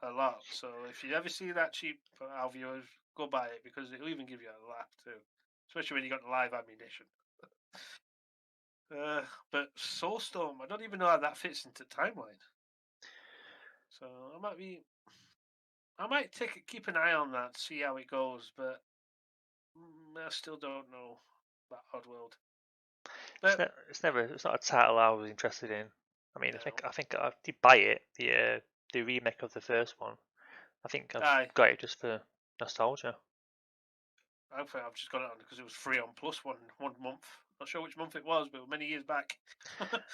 a lot. So if you ever see that cheap for our viewers, go buy it because it'll even give you a laugh too, especially when you got the live ammunition. But Soulstorm, I don't even know how that fits into timeline. So I might keep an eye on that, see how it goes. But I still don't know about Oddworld. But it's not a title I was interested in. I mean, no, I think I did buy it, the remake of the first one. I think I've aye, got it just for nostalgia. I've just got it on because it was free on Plus one month. Not sure which month it was, but many years back.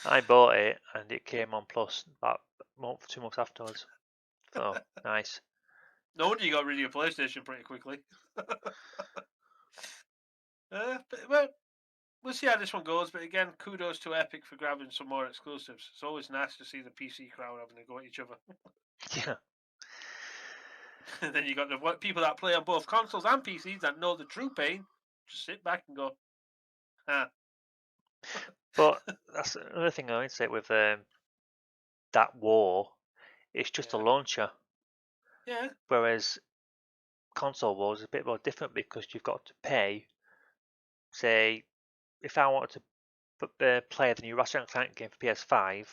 I bought it and it came on Plus about a month, 2 months afterwards. So nice. No wonder you got rid of your PlayStation pretty quickly. But we'll see how this one goes. But again, kudos to Epic for grabbing some more exclusives. It's always nice to see the PC crowd having a go at each other. Yeah, And then you got the people that play on both consoles and PCs that know the true pain. Just sit back and go, ah, but that's another thing I would say with that war. It's just a yeah, launcher, yeah, whereas console wars is a bit more different because you've got to pay. Say, if I wanted to play the new Ratchet and Clank game for PS5,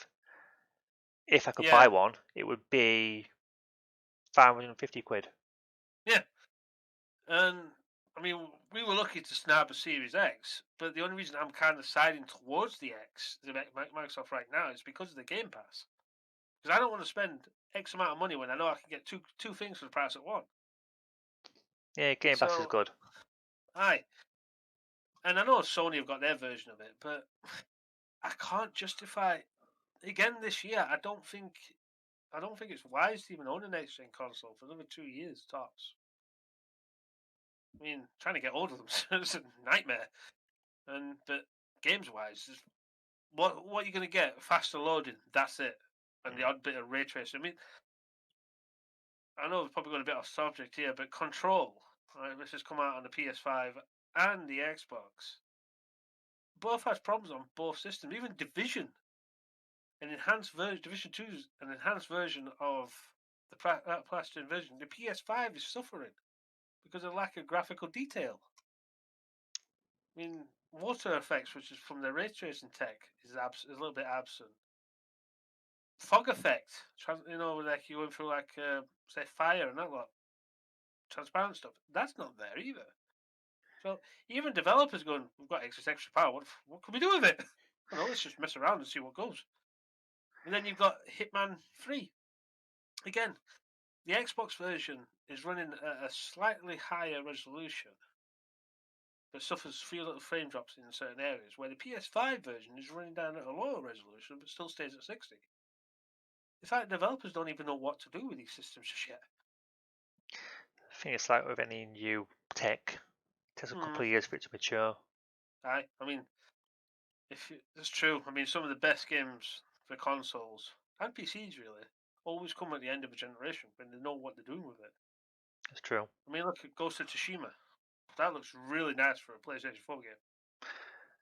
if I could buy yeah, one, it would be 550 quid. yeah. And I mean, we were lucky to snap a Series X, but the only reason I'm kind of siding towards the X, the Microsoft right now, is because of the Game Pass. Because I don't want to spend X amount of money when I know I can get two things for the price of one. Yeah, Game Pass is So, good. aye, and I know Sony have got their version of it, but I can't justify again this year. I don't think it's wise to even own a next gen console for another 2 years tops. I mean, trying to get hold of them is a nightmare. But games wise, what you're going to get? Faster loading. That's it. And the Mm. odd bit of ray tracing. I mean, I know we're probably going a bit off subject here, but Control. Right, this has come out on the PS5 and the Xbox. both has problems on both systems. Even Division, an enhanced version, Division 2 is an enhanced version of that PlayStation version. The PS5 is suffering because of lack of graphical detail. I mean, water effects, which is from the ray tracing tech, is a little bit absent. Fog effect, like you went through like say fire and that lot, transparent stuff. That's not there either. So even developers going, we've got extra power. What can we do with it? Let's just mess around and see what goes. And then you've got Hitman 3. Again, the Xbox version is running at a slightly higher resolution, but suffers few little frame drops in certain areas, where the PS5 version is running down at a lower resolution, but still stays at 60. In fact, developers don't even know what to do with these systems just yet. I think it's like with any new tech, it takes a couple of years for it to mature. I mean, that's true. I mean, some of the best games for consoles and PCs really always come at the end of a generation when they know what they're doing with it. It's true. I mean, look at Ghost of Tsushima. That looks really nice for a PlayStation 4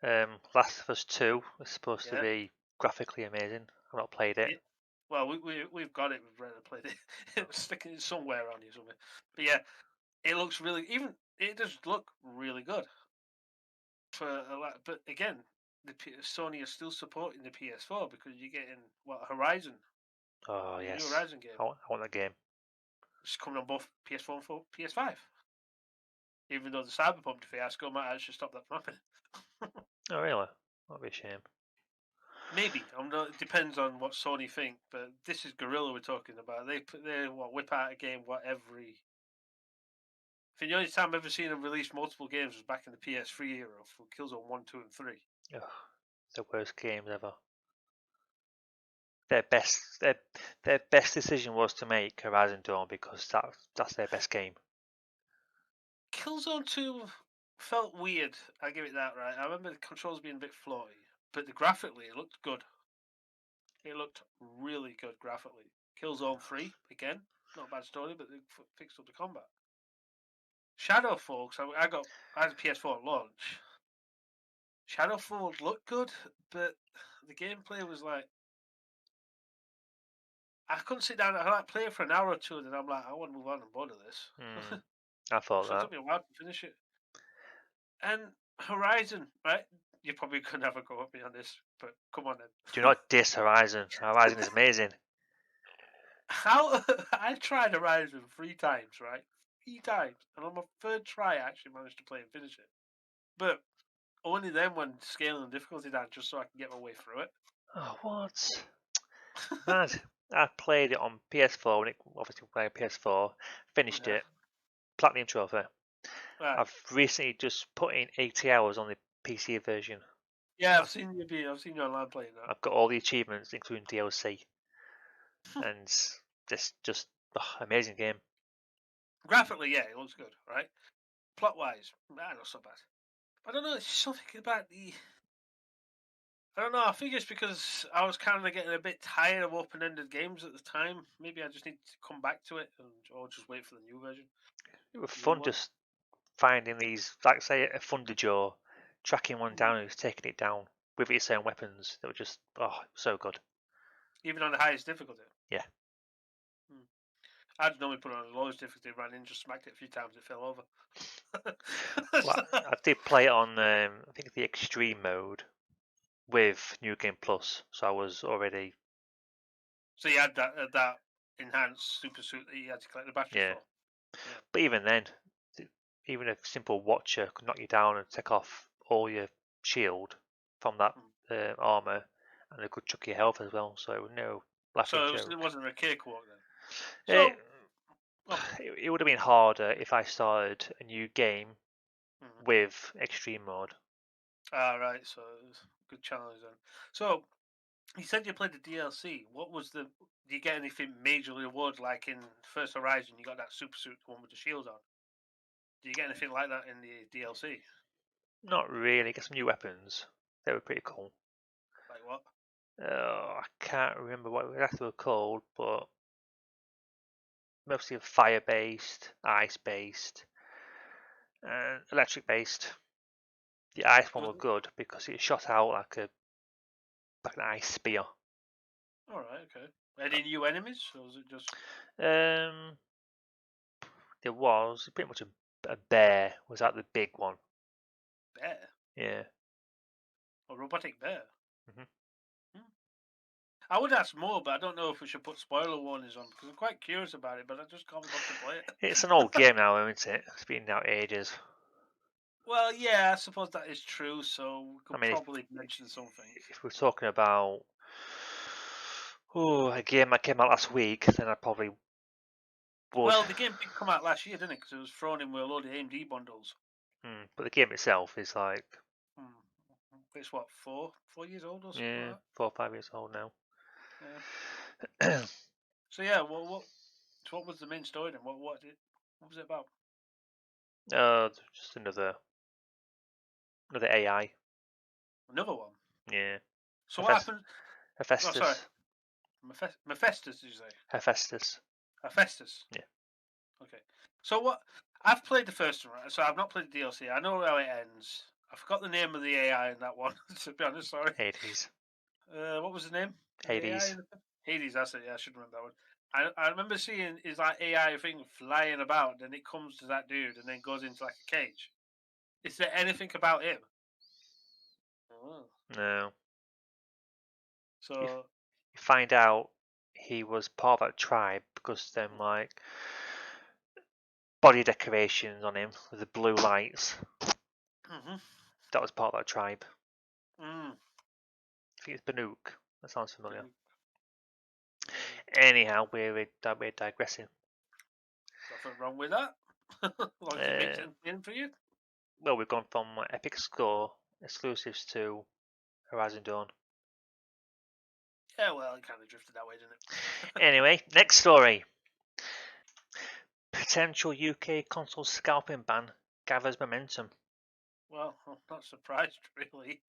game. Last of Us 2 is supposed to be graphically amazing. I've not played it. Well, we've got it. We've already played it. It's sticking somewhere around here somewhere. But yeah, it looks really. It does look really good. But again, Sony is still supporting the PS4 because you're getting Horizon. Oh The yes, new Horizon game. I want that game. It's coming on both PS4 and PS5. Even though the Cyberpunk fiasco might actually stop that from happening. Oh really? That'd be a shame. Maybe. It depends on what Sony think. But this is Guerrilla we're talking about. They whip out a game every. I think the only time I've ever seen them release multiple games was back in the PS3 era for Killzone 1, 2, and 3. Ugh, the worst games ever. Their best decision was to make Horizon Dawn because that's their best game. Killzone 2 felt weird. I give it that, right. I remember the controls being a bit floaty, but graphically it looked good. It looked really good graphically. Killzone 3 again, not a bad story, but they fixed up the combat. Shadowfall, I had a PS4 at launch. Shadowfall looked good, but the gameplay was like I couldn't sit down. I play it for an hour or two, and then I'm like, I want to move on and board of this. I thought So it took me a while to finish it. And Horizon, right? You're probably going to have a go at me on this, but come on then. Do not diss Horizon. Horizon is amazing. I tried Horizon 3 times, right? 3 times, and on my third try, I actually managed to play and finish it. But only then when scaling the difficulty down, just so I can get my way through it. Oh, what? Mad. I played it on PS4 when it obviously played PS4, finished it, Platinum Trophy. Right. I've recently just put in 80 hours on the PC version. Yeah, I've seen you online playing that. I've got all the achievements, including DLC, and just amazing game. Graphically, yeah, it looks good, right? Plot-wise, not so bad. I don't know. It's something about I don't know. I think it's because I was kind of getting a bit tired of open-ended games at the time. Maybe I just need to come back to it or just wait for the new version. It was fun just finding these, like say, a Thunderjaw, tracking one down and just taking it down with its own weapons. They were just so good. Even on the highest difficulty. Yeah. I'd normally put it on the lowest difficulty, ran in, just smacked it a few times, it fell over. Well, I did play it on, I think, the extreme mode with New Game Plus, so I was already. So you had that enhanced super suit that you had to collect the battery for. Yeah. But even then, even a simple watcher could knock you down and take off all your shield from that armor, and it could chuck your health as well. So it was no laughing joke. It wasn't a cakewalk then. It would have been harder if I started a new game with extreme mode. Right. So it was a good challenge then. So you said you played the DLC. What was did you get anything majorly awarded like in First Horizon? You got that super suit, the one with the shield on. Do you get anything like that in the DLC? Not really. Get some new weapons. They were pretty cool. Like what? I can't remember what exactly they were called, but mostly fire-based, ice-based, and electric-based. The ice one Was was good because it shot out like an ice spear. all right, okay. Any new enemies, or was it just Um, there was pretty much a bear. Was that the big one? bear? Yeah. A robotic bear? hmm Hmm. I would ask more, but I don't know if we should put spoiler warnings on because I'm quite curious about it, but I just can't be bothered to play it. It's an old game now, isn't it? It's been out ages. Well, yeah, I suppose that is true. So we I could mean, probably mention something. if we're talking about a game that came out last week, then I probably would. Well, the game did come out last year, didn't it? Because it was thrown in with a load of AMD bundles. But the game itself is like, Hmm. It's what 4 years old or something yeah, like 4 or 5 years old now. that. Yeah. So yeah, what was the main story then? What was it about? Just another AI. Another one. Yeah, So what Hephaestus. happened? Oh, sorry, Hephaestus. Mephistus. Did you say? Hephaestus. Hephaestus. Yeah, Okay. So what? I've played the first one, right? So I've not played the DLC. I know how it ends. I forgot the name of the AI in that one. To be honest, sorry. Hades. What was the name of the AI? Hades. Hades. That's it. Yeah, I should remember that one. I remember seeing is that AI thing flying about, and it comes to that dude, and then goes into like a cage. Is there anything about him? Oh. No. You, So. you find out he was part of that tribe because then like body decorations on him with the blue lights. Mhm. That was part of that tribe. Mm. I think it's Banuk. That sounds familiar. Mm. Mm. Anyhow, we're digressing. Nothing wrong with that. As long as it makes Uh, sense in for you. well, we've gone from Epic Score exclusives to Horizon Dawn. Yeah, well, it kind of drifted that way, didn't it? Anyway, next story. Potential UK console scalping ban gathers momentum. Well, I'm not surprised, really.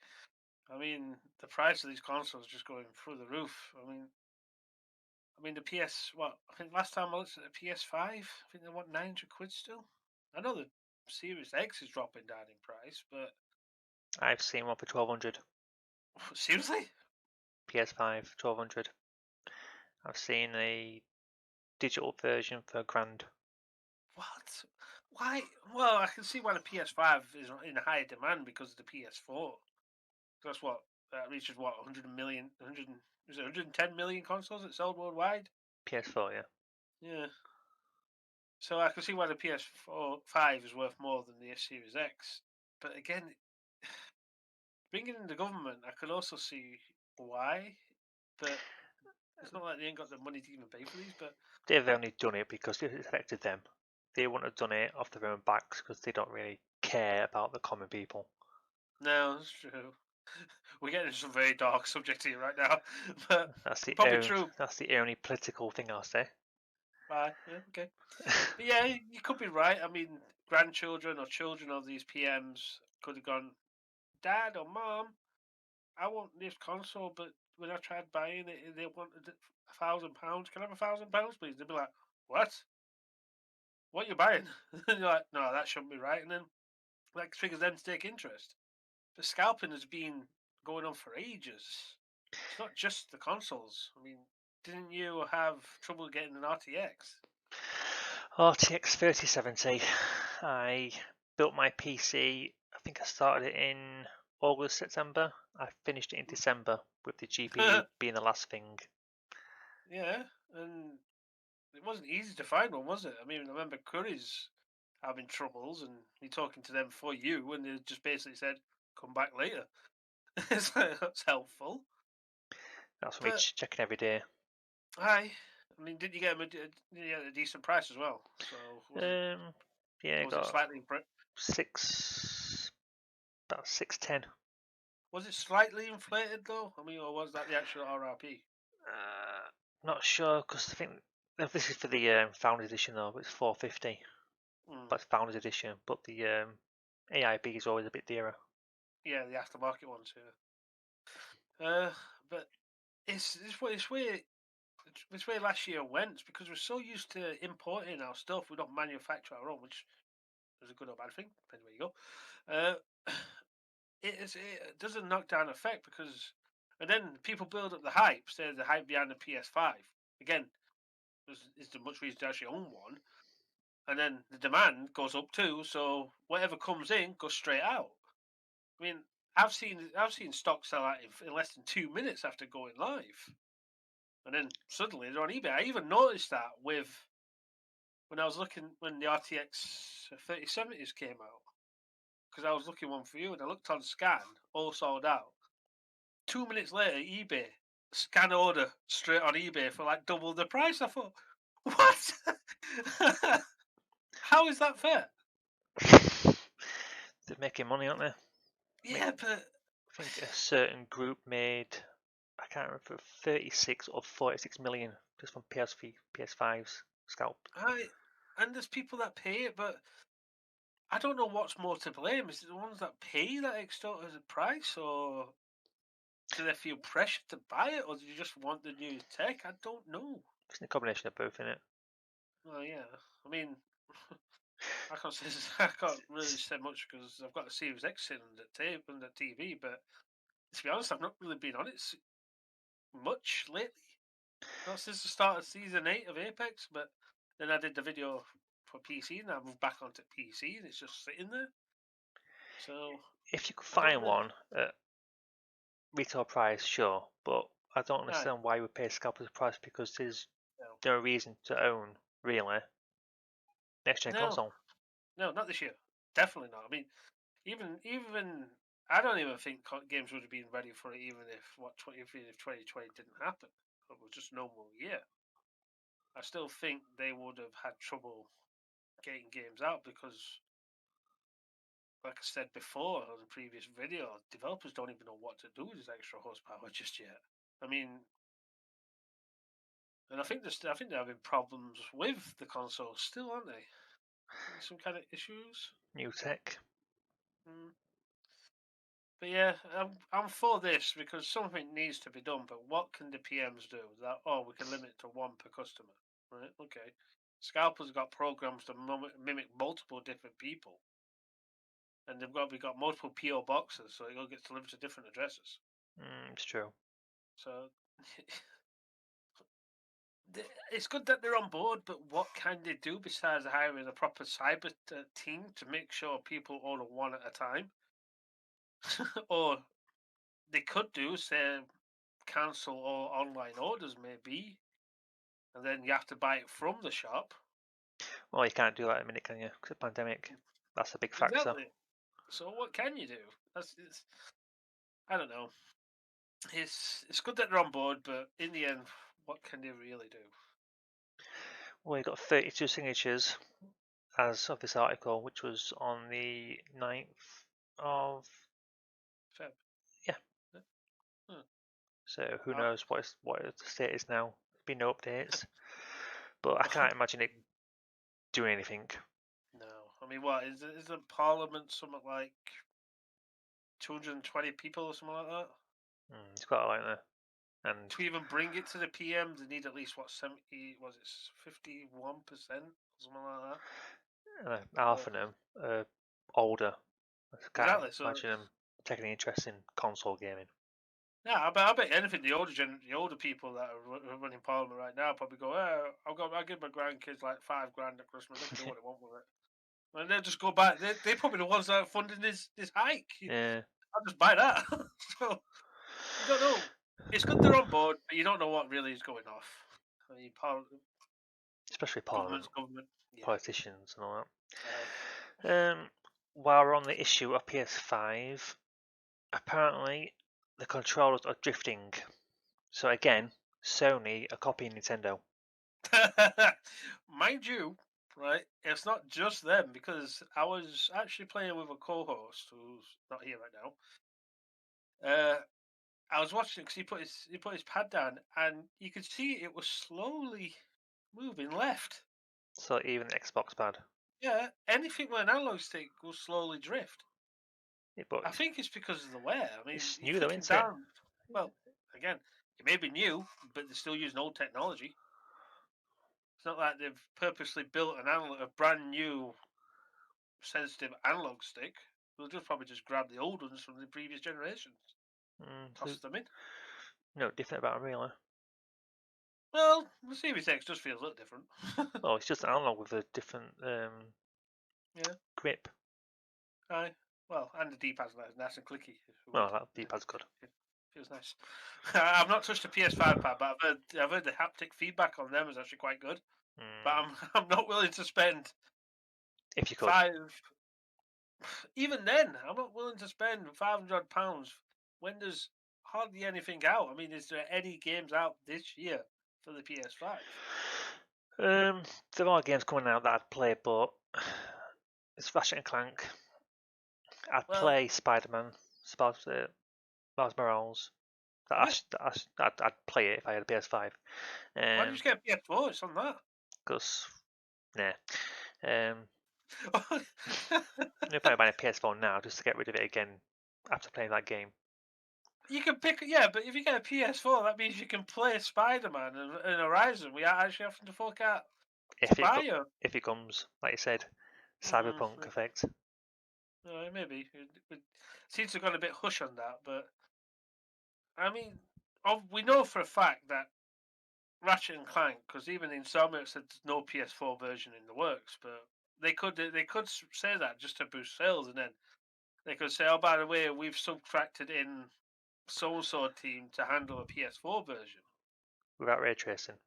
I mean, the price of these consoles just going through the roof. I mean the PS. What I think last time I looked at the PS5, I think they want 900 quid still. I know the Series X is dropping down in price, but I've seen one for 1200. seriously, PS5 1200. I've seen a digital version for £1,000. what? Why? Well, I can see why the PS5 is in higher demand because of the PS4. That's what that reaches what 100 million, 100 is it 110 million consoles that sold worldwide? PS4, yeah. Yeah. So I can see why the PS4 5 is worth more than the Series X. But again, bringing in the government, I could also see why. But it's not like they ain't got the money to even pay for these. But They've only done it because it affected them. They wouldn't have done it off their own backs because they don't really care about the common people. no, that's true. We're getting into some very dark subjects here right now. But That's the probably only, true. that's the only political thing I'll say. Bye. Yeah, okay. But yeah, you could be right. I mean, grandchildren or children of these PMs could have gone, Dad or Mom, I want this console, but when I tried buying it, they wanted £1,000. Can I have £1,000, please? They'd be like, what? What are you buying? And you're like, no, that shouldn't be right. And then that triggers them to take interest. The scalping has been going on for ages. It's not just the consoles. I mean, didn't you have trouble getting an RTX? RTX 3070. I built my PC, I think I started it in August, September. I finished it in December with the GPU being the last thing. Yeah, and it wasn't easy to find one, was it? I mean, I remember Curry's having troubles and me talking to them for you, and they just basically said, "Come back later." It's like, that's helpful. That's me But checking every day. I mean, did you get them did you get a decent price as well? So Um, yeah, was it got slightly six, about 610. was it slightly inflated though? I mean, or was that the actual RRP? Not sure because I think this is for the Founders Edition though. It's 450. Mm, That's Founders Edition, but the AIB is always a bit dearer. yeah, the aftermarket ones. Yeah. But it's where last year went because we're so used to importing our stuff. We don't manufacture our own, which is a good or bad thing, depending where you go. it does a knockdown effect because, and then people build up the hype. Say the hype behind the PS5 again. Is there much reason to actually own one? And then the demand goes up too. So whatever comes in goes straight out. I mean, I've seen stock sell out in less than 2 minutes after going live, and then suddenly they're on eBay. I even noticed that with when I was looking when the RTX 3070s came out because I was looking one for you and I looked on scan, all sold out. 2 minutes later, eBay scan order straight on eBay for like double the price. I thought, what? How is that fair? They're making money, aren't they? Yeah, but I think a certain group made, I can't remember, 36 or 46 million just from PS5s scalped. and there's people that pay it, but I don't know what's more to blame. Is it the ones that pay that extorted price, or do they feel pressured to buy it, or do you just want the new tech? I don't know. It's a combination of both, isn't it? Well, yeah. I mean, I can't say I can't really say much because I've got a Series X sitting on the tape on the TV. But to be honest, I've not really been on it much lately. Not since the start of season 8 of Apex. But then I did the video for PC, and I moved back onto PC, and it's just sitting there. So If you could I don't find really. one at retail price, sure, but I don't Aye, understand why you would pay a scalper's price because there's no, no reason to own, really, next gen no, console. no, not this year. Definitely not. I mean, even I don't even think games would have been ready for it, even if 2020 didn't happen. It was just a normal year. I still think they would have had trouble getting games out because, like I said before on the previous video, developers don't even know what to do with this extra horsepower just yet. I mean, and I think they're having problems with the console still, aren't they? Some kind of issues. New tech. Mm. But yeah, I'm for this because something needs to be done. But what can the PMs do? That we can limit it to one per customer, right? Okay. Scalpers got programs to mimic multiple different people, and we got multiple PO boxes, so it all gets delivered to different addresses. It's true. So it's good that they're on board, but what can they do besides hiring a proper cyber team to make sure people order one at a time? Or they could do say cancel all online orders, maybe, and then you have to buy it from the shop. Well, you can't do that in a minute, can you? Because of the pandemic. That's a big factor. Exactly. So what can you do? I don't know. It's good that they're on board, but in the end, what can they really do? Well, you got 32 signatures as of this article, which was on the 9th of. Feb. Yeah. Huh. So who Oh, knows what the state is now. There's been no updates. But I can't imagine it doing anything. no. I mean, what is the Parliament something like 220 people or something like that? It's quite a lot there. And To even bring it to the PM, they need at least what 70? Was it 51% or something like half that? of them are older. I can't Exactly. So imagine them taking an interest in console gaming. yeah, I bet anything the older people that are running Parliament right now probably go, I'll give my grandkids like 5 grand at Christmas. They can do what they want with it, and they'll just go back. They're probably the ones that are funding this hike. Yeah, I'll just buy that. So you don't know. It's good they're on board, but you don't know what really is going off. I mean, especially government's Parliament, government. Yeah. politicians and all Aye. that. While we're on the issue of PS5, apparently the controllers are drifting. So again, Sony are copying Nintendo. Mind you, right? It's not just them because I was actually playing with a co-host who's not here right now. I was watching because he put his pad down and you could see it was slowly moving left. So even the Xbox pad. Yeah, anything with an analog stick will slowly drift. Yeah, but I think it's because of the wear. I mean, it's you're new though, clicking isn't it? down. Well, again, it may be new, but they're still using old technology. It's not like they've purposely built a brand new sensitive analog stick. They'll just probably just grab the old ones from the previous generations, toss them in. No different about it, really. Well, the Series X does feel a little different. Oh, it's just analog with a different Yeah. grip. Aye. Well, and the D-pad's nice and clicky. Well, that D-pad's good. It feels nice. I've not touched a PS5 pad, but I've heard the haptic feedback on them is actually quite good. But I'm not willing to spend If you could. five. Even then, I'm not willing to spend £500 when there's hardly anything out. I mean, is there any games out this year for the PS5? There are games coming out that I'd play, but it's Ratchet and Clank. I'd play Spider-Man, Miles Morales. I'd play it if I had a PS5. Why don't you just get a PS4? It's on that. Because, nah. I'm probably buying a PS4 now just to get rid of it again after playing that game. You can pick, but if you get a PS4, that means you can play Spider-Man and Horizon without actually having to fork out to buy them. If it comes, like you said, Cyberpunk effect. Maybe. It seems to have gone a bit hush on that, but I mean, we know for a fact that Ratchet and Clank, because even Insomniac said there's no PS4 version in the works, but they could say that just to boost sales, and then they could say, oh, by the way, we've subtracted in so-and-so team to handle a PS4 version. Without ray tracing.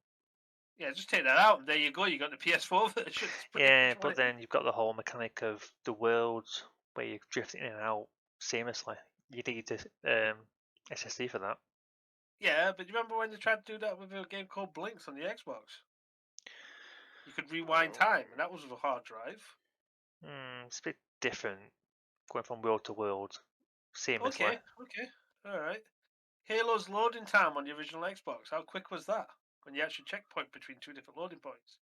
Yeah, just take that out, and there you go. You got the PS4 version. Yeah, but then you've got the whole mechanic of the worlds where you're drifting in and out seamlessly. You need SSD for that. Yeah, but you remember when they tried to do that with a game called Blinks on the Xbox? You could rewind time, and that was with a hard drive. It's a bit different going from world to world seamlessly. Okay, all right. Halo's loading time on the original Xbox. How quick was that? When you actually checkpoint between two different loading points.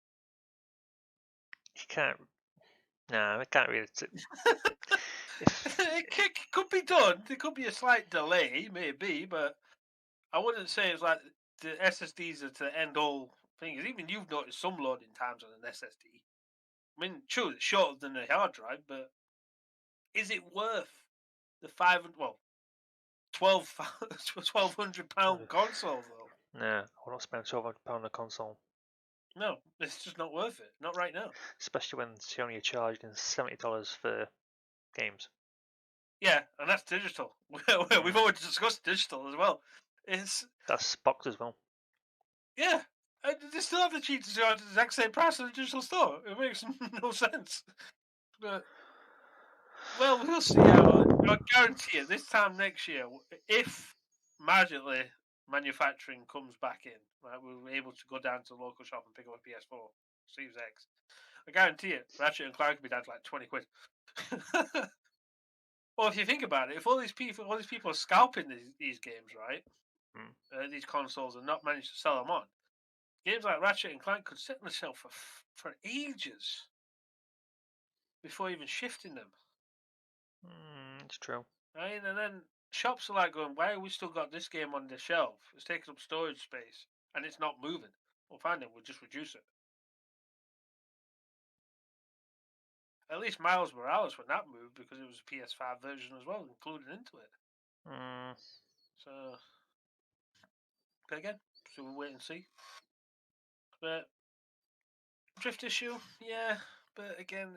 You can't. No, it can't really. It could be done. There could be a slight delay, maybe, but I wouldn't say it's like the SSDs are to end all things. Even you've noticed some loading times on an SSD. I mean, sure, it's shorter than a hard drive, but is it worth the £1,200 console though? No, I will not spend £1,200 on a console. No, it's just not worth it. Not right now. Especially when Sony are charging $70 for games. Yeah, and that's digital. We've already discussed digital as well. That's box as well. Yeah, and they still have the cheap to charge the exact same price as the digital store. It makes no sense. But well, we'll see. I guarantee it. This time next year, if magically manufacturing comes back in, right, we're able to go down to the local shop and pick up a PS4 Series X. I guarantee it. Ratchet and Clank will be down to like 20 quid. Well, if you think about it, if all these people are scalping these games, right? These consoles and not managed to sell them on, games like Ratchet and Clank could sit on the shelf for ages before even shifting them. It's true. Right? And then shops are like going, why have we still got this game on the shelf? It's taking up storage space and it's not moving. Well, fine then, we'll just reduce it. At least Miles Morales would not move because it was a PS5 version as well, included into it. So, but again, so we'll wait and see. But drift issue, yeah. But again,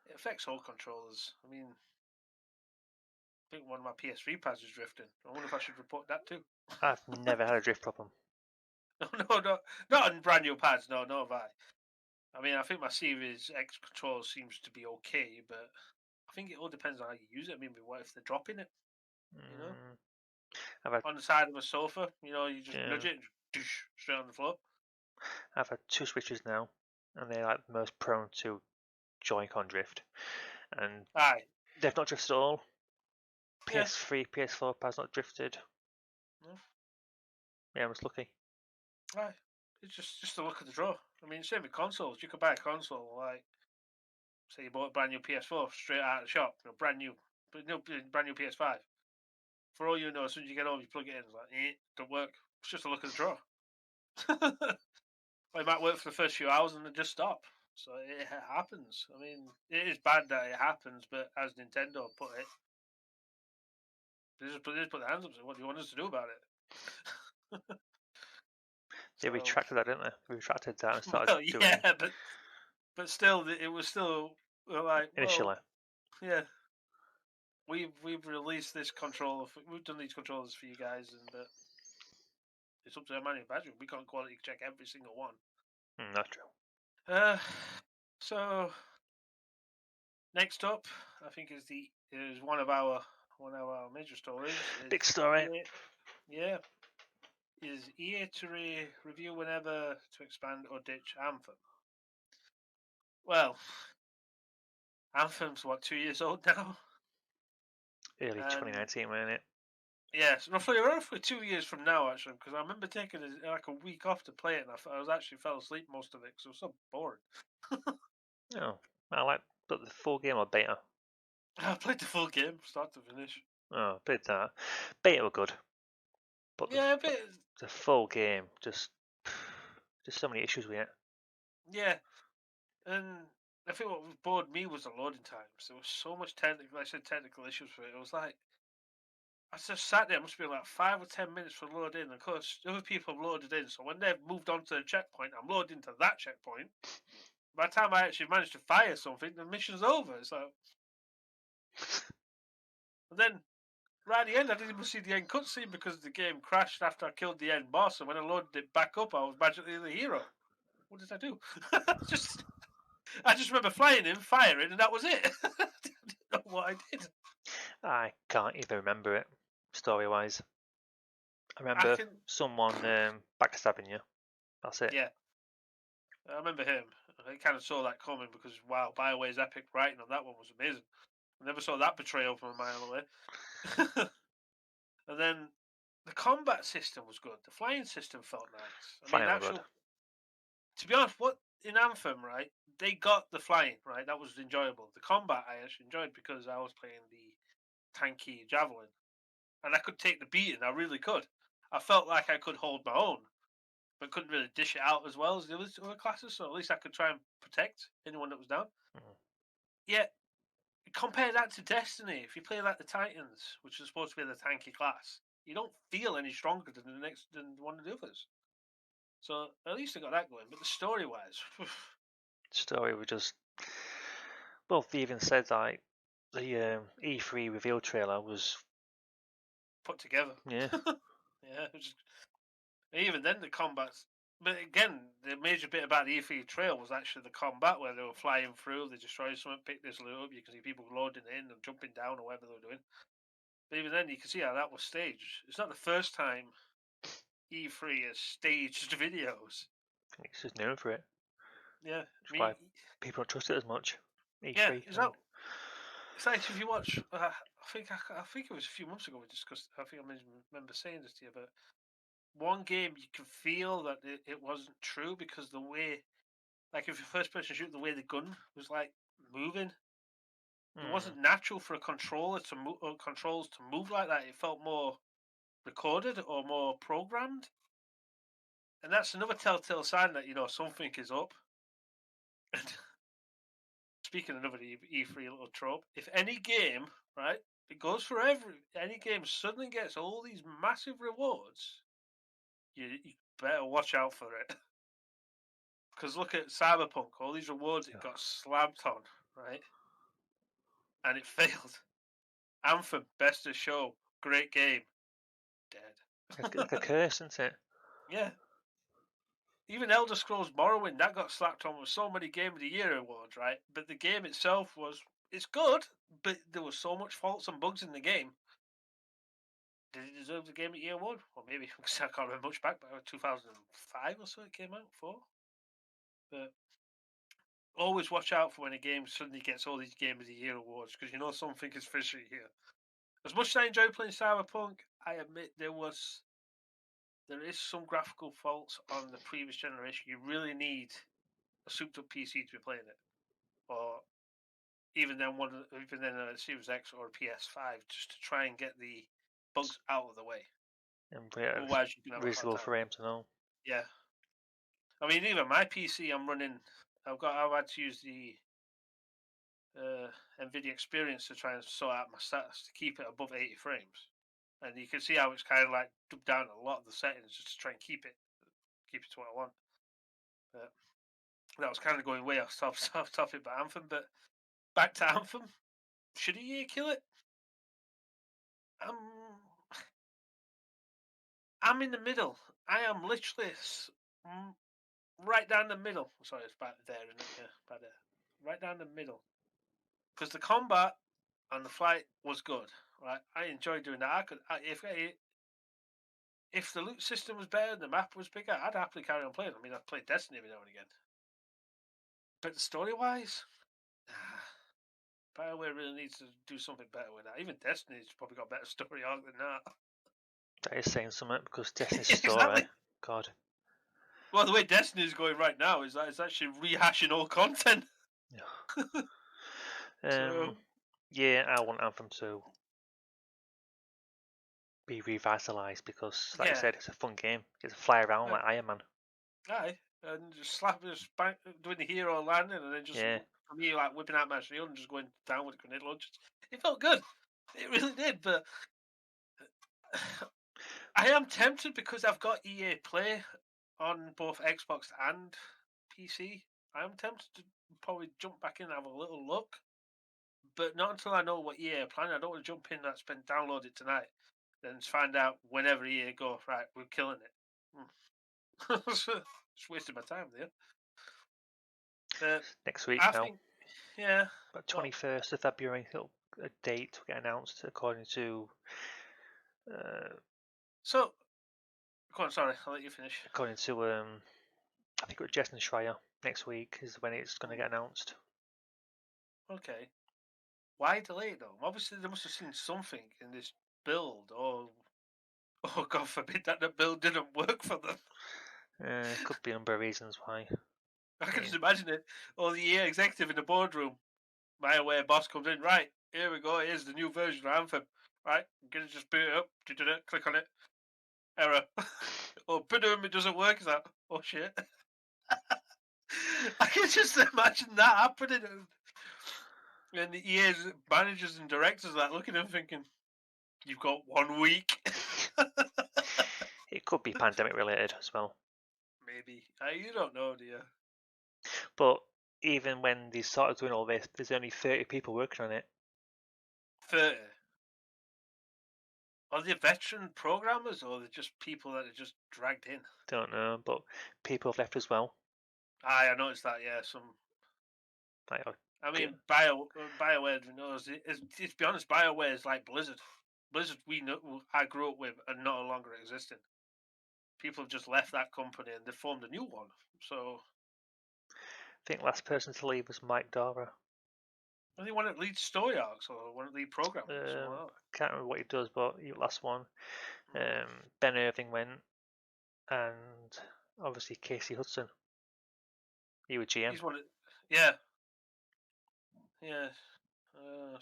it affects all controllers. I mean, I think one of my PS3 pads is drifting. I wonder if I should report that too. I've never had a drift problem. No, not on brand new pads. No, have I. I mean, I think my Series X controller seems to be okay, but I think it all depends on how you use it. I mean, what if they're dropping it? You know, on the side of a sofa, you just nudge it and straight on the floor. I've had 2 Switches now, and they're like the most prone to Joy-Con drift. And they've not drifted at all. PS3, PS4 pads not drifted. Yeah, I was lucky. Aye. It's just a look at the draw. I mean, same with consoles. You could buy a console, like, say you bought a brand new PS4 straight out of the shop, brand new PS5. For all you know, as soon as you get home, you plug it in, it's like, don't work. It's just a look at the draw. Well, it might work for the first few hours and then just stop. So it happens. I mean, it is bad that it happens, but as Nintendo put it, they just put their hands up and say, "What do you want us to do about it?" They So, retracted that, didn't they? They retracted that and started well, doing yeah, but still, it was still like, initially. well, yeah, we've released this controller. We've done these controllers for you guys, and it's up to the manufacturer. We can't quality check every single one. That's true. Uh, so next up, I think is one of our major stories. Big Is story. yeah, is EA to review whenever to expand or ditch Anthem. Well, Anthem's what, 2 years old now, Early and 2019, wasn't it? yes, roughly 2 years from now actually, because I remember taking like a week off to play it, and I was actually fell asleep most of it because it was so boring. Oh, I like, but the full game or beta? I played the full game, start to finish. Oh, played that. Beta were good, but Yeah, a bit. the full game just so many issues with it. Yeah, and I think what bored me was the loading times. There was so much technical issues with it. It was like I just sat there. It must have been like 5 or 10 minutes for load in. Of course, other people have loaded in. So when they've moved on to the checkpoint, I'm loading to that checkpoint. By the time I actually managed to fire something, the mission's over. So, and then right at the end, I didn't even see the end cutscene because the game crashed after I killed the end boss. And when I loaded it back up, I was magically the hero. What did I do? just I just remember flying in, firing, and that was it. I didn't know what I did. I can't even remember it story-wise. I I remember can, someone backstabbing you. That's it. yeah, I remember him. I kind of saw that coming because wow, Bioware's epic writing on that one was amazing. I never saw that betrayal from a mile away. And then the combat system was good. The flying system felt nice. I mean, Flying were good. to be honest, what in Anthem, right? They got the flying right. That was enjoyable. The combat I actually enjoyed because I was playing the tanky javelin, and I could take the beating. I really could. I felt like I could hold my own, but couldn't really dish it out as well as the other classes. So at least I could try and protect anyone that was down. Mhm. Yeah, compare that to Destiny. If you play like the Titans, which is supposed to be the tanky class, you don't feel any stronger than one of the others. So at least I got that going. But the story wise, Story was just. Well, they even said like the E3 reveal trailer was. put together. Yeah. Yeah, even then the combats. But again, the major bit about the E3 trail was actually the combat where they were flying through, they destroy something, pick this loot up. You can see people loading in and jumping down or whatever they were doing. But even then, you can see how that was staged. It's not the first time E3 has staged videos. It's just known for it. Yeah, That's I mean, why people don't trust it as much. yeah, E3. is that? It's like if you watch. I think it was a few months ago we discussed. I think I remember saying this to you, but one game you can feel that it wasn't true because the way, like if you first person shoot, the way the gun was like moving, it wasn't natural for a controller to move or controls to move like that. It felt more recorded or more programmed, and that's another telltale sign that something is up. And speaking of another E3 little trope, if any game, right, it goes for any game suddenly gets all these massive rewards, you better watch out for it. Because look at Cyberpunk, all these rewards it got slapped on, right? And it failed. Anthem, best of show, great game, dead. Like a curse, isn't it? Yeah. Even Elder Scrolls Morrowind, that got slapped on with so many Game of the Year awards, right? But the game itself it's good, but there was so much faults and bugs in the game. Did it deserve the Game of the Year award? Or maybe, because I can't remember much back, but 2005 or so it came out, 4. But always watch out for when a game suddenly gets all these Game of the Year awards, because something is fishy here. As much as I enjoy playing Cyberpunk, I admit there is some graphical faults on the previous generation. You really need a souped up PC to be playing it, or even then a Series X or a PS5, just to try and get the bugs out of the way. And Otherwise, you can have a hard reasonable time. frames and all. Yeah, I mean, even my PC, I'm running I've had to use the NVIDIA experience to try and sort out my stats to keep it above 80 frames, and you can see how it's kind of like dubbed down a lot of the settings just to try and keep it to what I want. But that was kind of going way off topic about Anthem. But back to Anthem, should EA kill it? I'm in the middle. I am literally right down the middle. Sorry, it's back there, isn't it? Yeah, back there. Right down the middle. Because the combat and the flight was good. Right, I enjoyed doing that. If the loot system was better and the map was bigger, I'd happily carry on playing. I mean, I'd play Destiny every now and again. But story-wise, BioWare really needs to do something better with that. Even Destiny's probably got a better story arc than that. That is saying something because Destiny's Exactly. story, God. Well, the way Destiny's going right now is that it's actually rehashing old content. So yeah, I want Anthem to be revitalized because, like you said, it's a fun game. You get to fly around like Iron Man. Aye, and just doing the hero landing, and then just for me, like whipping out my shield and just going down with grenade launchers. It felt good. It really did, but I am tempted because I've got EA Play on both Xbox and PC. I am tempted to probably jump back in and have a little look, but not until I know what EA are planning. I don't want to jump in and download it tonight, then find out whenever EA go, right, we're killing it. Just wasting my time there. But next week I now. think, yeah. About 21st of February, a date will get announced according to. So, go on. Sorry, I'll let you finish. According to I think it was Justin Schreier. Next week is when it's going to get announced. Okay. Why delay it though? Obviously, they must have seen something in this build, or God forbid that the build didn't work for them. Could be a number of reasons why. I can just imagine it. Or the EA executive in the boardroom, BioWare boss comes in. Right, here we go. Here's the new version of Anthem. Right, I'm gonna just boot it up. Click on it. Error. Oh, boom! It doesn't work. Is that? Oh shit. I can just imagine that happening. And the EA's managers and directors are looking at him thinking, you've got 1 week. It could be pandemic related as well. Maybe. You don't know, do you? But even when they started doing all this, there's only 30 people working on it. 30? Are they veteran programmers or are they just people that are just dragged in? Don't know, but people have left as well. I noticed that, yeah. I mean, BioWare knows. To be honest, BioWare is like Blizzard. Blizzard, I grew up with, and no longer existing. People have just left that company and they formed a new one. So I think last person to leave was Mike Dara. I think one that leads story arcs or one that leads programming. Can't remember what he does, but he last one. Ben Irving went, and obviously Casey Hudson. He was GM. He's one. Yeah.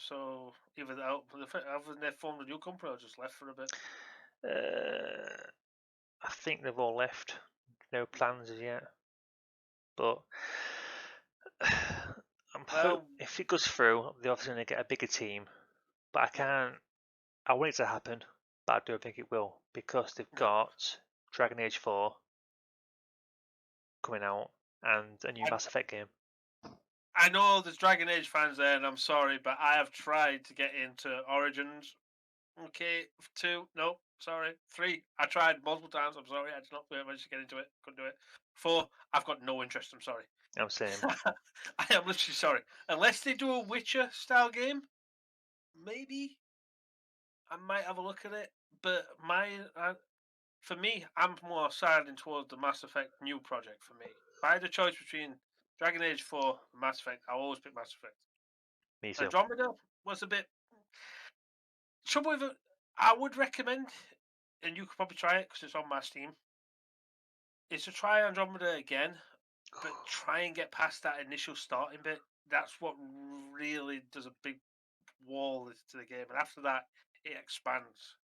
So either haven't they formed a new company or just left for a bit? I think they've all left. No plans as yet. But if it goes through, they're obviously going to get a bigger team. But I can't. I want it to happen, but I don't think it will because they've got Dragon Age 4 coming out and a new Mass Effect game. I know there's Dragon Age fans there, and I'm sorry, but I have tried to get into Origins. Okay, 2, no, sorry. 3, I tried multiple times. I'm sorry, I did not manage to get into it. Couldn't do it. 4, I've got no interest. I'm sorry. I'm saying. I am literally sorry. Unless they do a Witcher style game, maybe I might have a look at it. But for me, I'm more siding towards the Mass Effect new project. For me, if I had a choice between Dragon Age 4 and Mass Effect, I'll always pick Mass Effect. Me too. Andromeda was a bit trouble with it. I would recommend, and you could probably try it because it's on my Steam, is to try Andromeda again, but try and get past that initial starting bit. That's what really does a big wall to the game, and after that, it expands.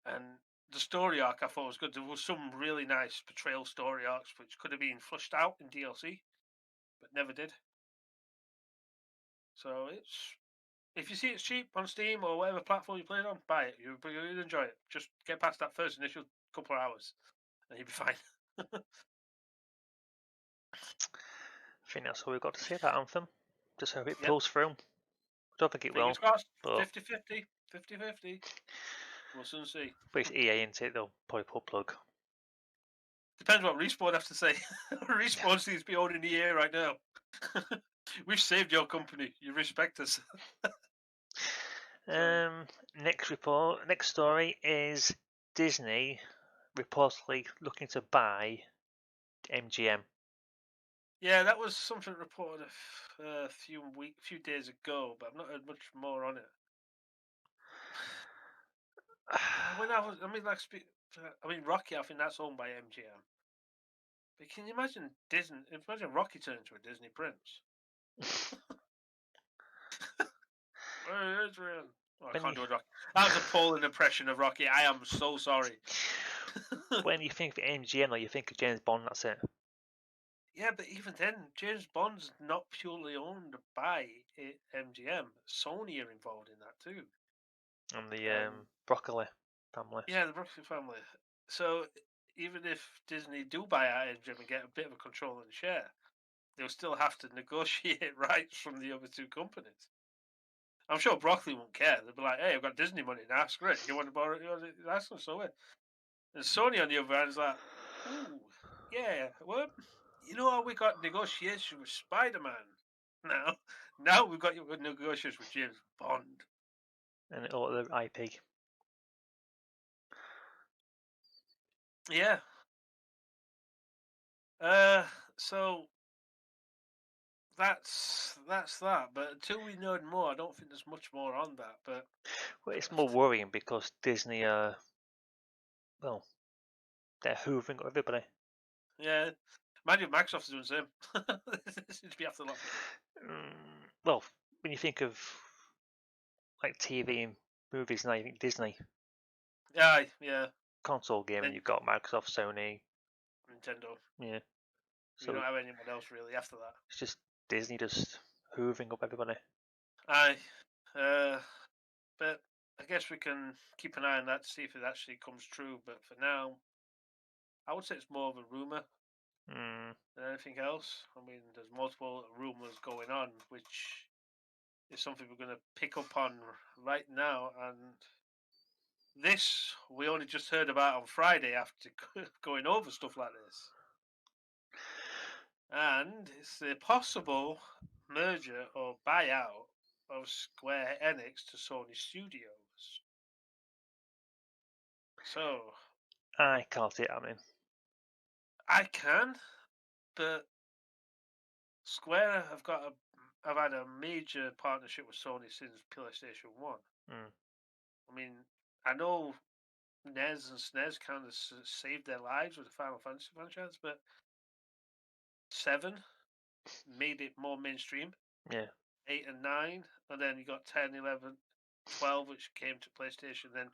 And the story arc I thought was good. There was some really nice betrayal story arcs which could have been flushed out in DLC. never did. So if you see it's cheap on Steam or whatever platform you play it on, buy it. You'll enjoy it. Just get past that first initial couple of hours, and you'll be fine. I think that's all we've got to say about Anthem. Just hope it Yep. pulls through. I don't think it will, Fingers crossed. but 50-50. 50-50. We'll soon see. but it's EA, isn't it? They'll probably pull plug. Depends what Respawn have to say. Respawn seems to be owning the EA right now. We've saved your company. You respect us. Next story is Disney reportedly looking to buy MGM. Yeah, that was something reported a few days ago, but I've not heard much more on it. Rocky, I think that's owned by MGM. But can you imagine Disney? Imagine Rocky turning into a Disney prince. Hey, Adrian. Oh, I can't do a Rocky. That was a appalling impression of Rocky. I am so sorry. When you think of MGM, you think of James Bond. That's it. Yeah, but even then, James Bond's not purely owned by MGM. Sony are involved in that too. And the Broccoli family. Yeah, the Broccoli family. So even if Disney do buy out MGM and get a bit of a control and share, they'll still have to negotiate rights from the other two companies. I'm sure Broccoli won't care. They'll be like, "Hey, I've got Disney money now. Screw it. You want to borrow it? That's not so it." And Sony on the other hand is like, "Ooh, yeah. Well, you know how we got negotiations with Spider-Man now we've got negotiations with James Bond and all the IP." Yeah. So that's that. But until we know more, I don't think there's much more on that. But well, it's more worrying because Disney they're hoovering up everybody. Yeah, imagine Microsoft is doing the same. It seems to be after a lot of people. Well, when you think of like TV and movies now, you think Disney. Yeah. Console gaming, you've got Microsoft, Sony, Nintendo. yeah. So we don't have anyone else really after that. It's just Disney just hoovering up everybody. But I guess we can keep an eye on that to see if it actually comes true. But for now, I would say it's more of a rumor than anything else. I mean, there's multiple rumors going on, which is something we're going to pick up on right now. And this we only just heard about on Friday after going over stuff like this. And it's a possible merger or buyout of Square Enix to Sony Studios. So I can't see it happening. I can, but Square have had a major partnership with Sony since PlayStation 1. I mean, I know NES and SNES kind of saved their lives with the Final Fantasy franchise, but 7 made it more mainstream. Yeah. 8 and 9, and then you got 10, 11, 12, which came to PlayStation. Then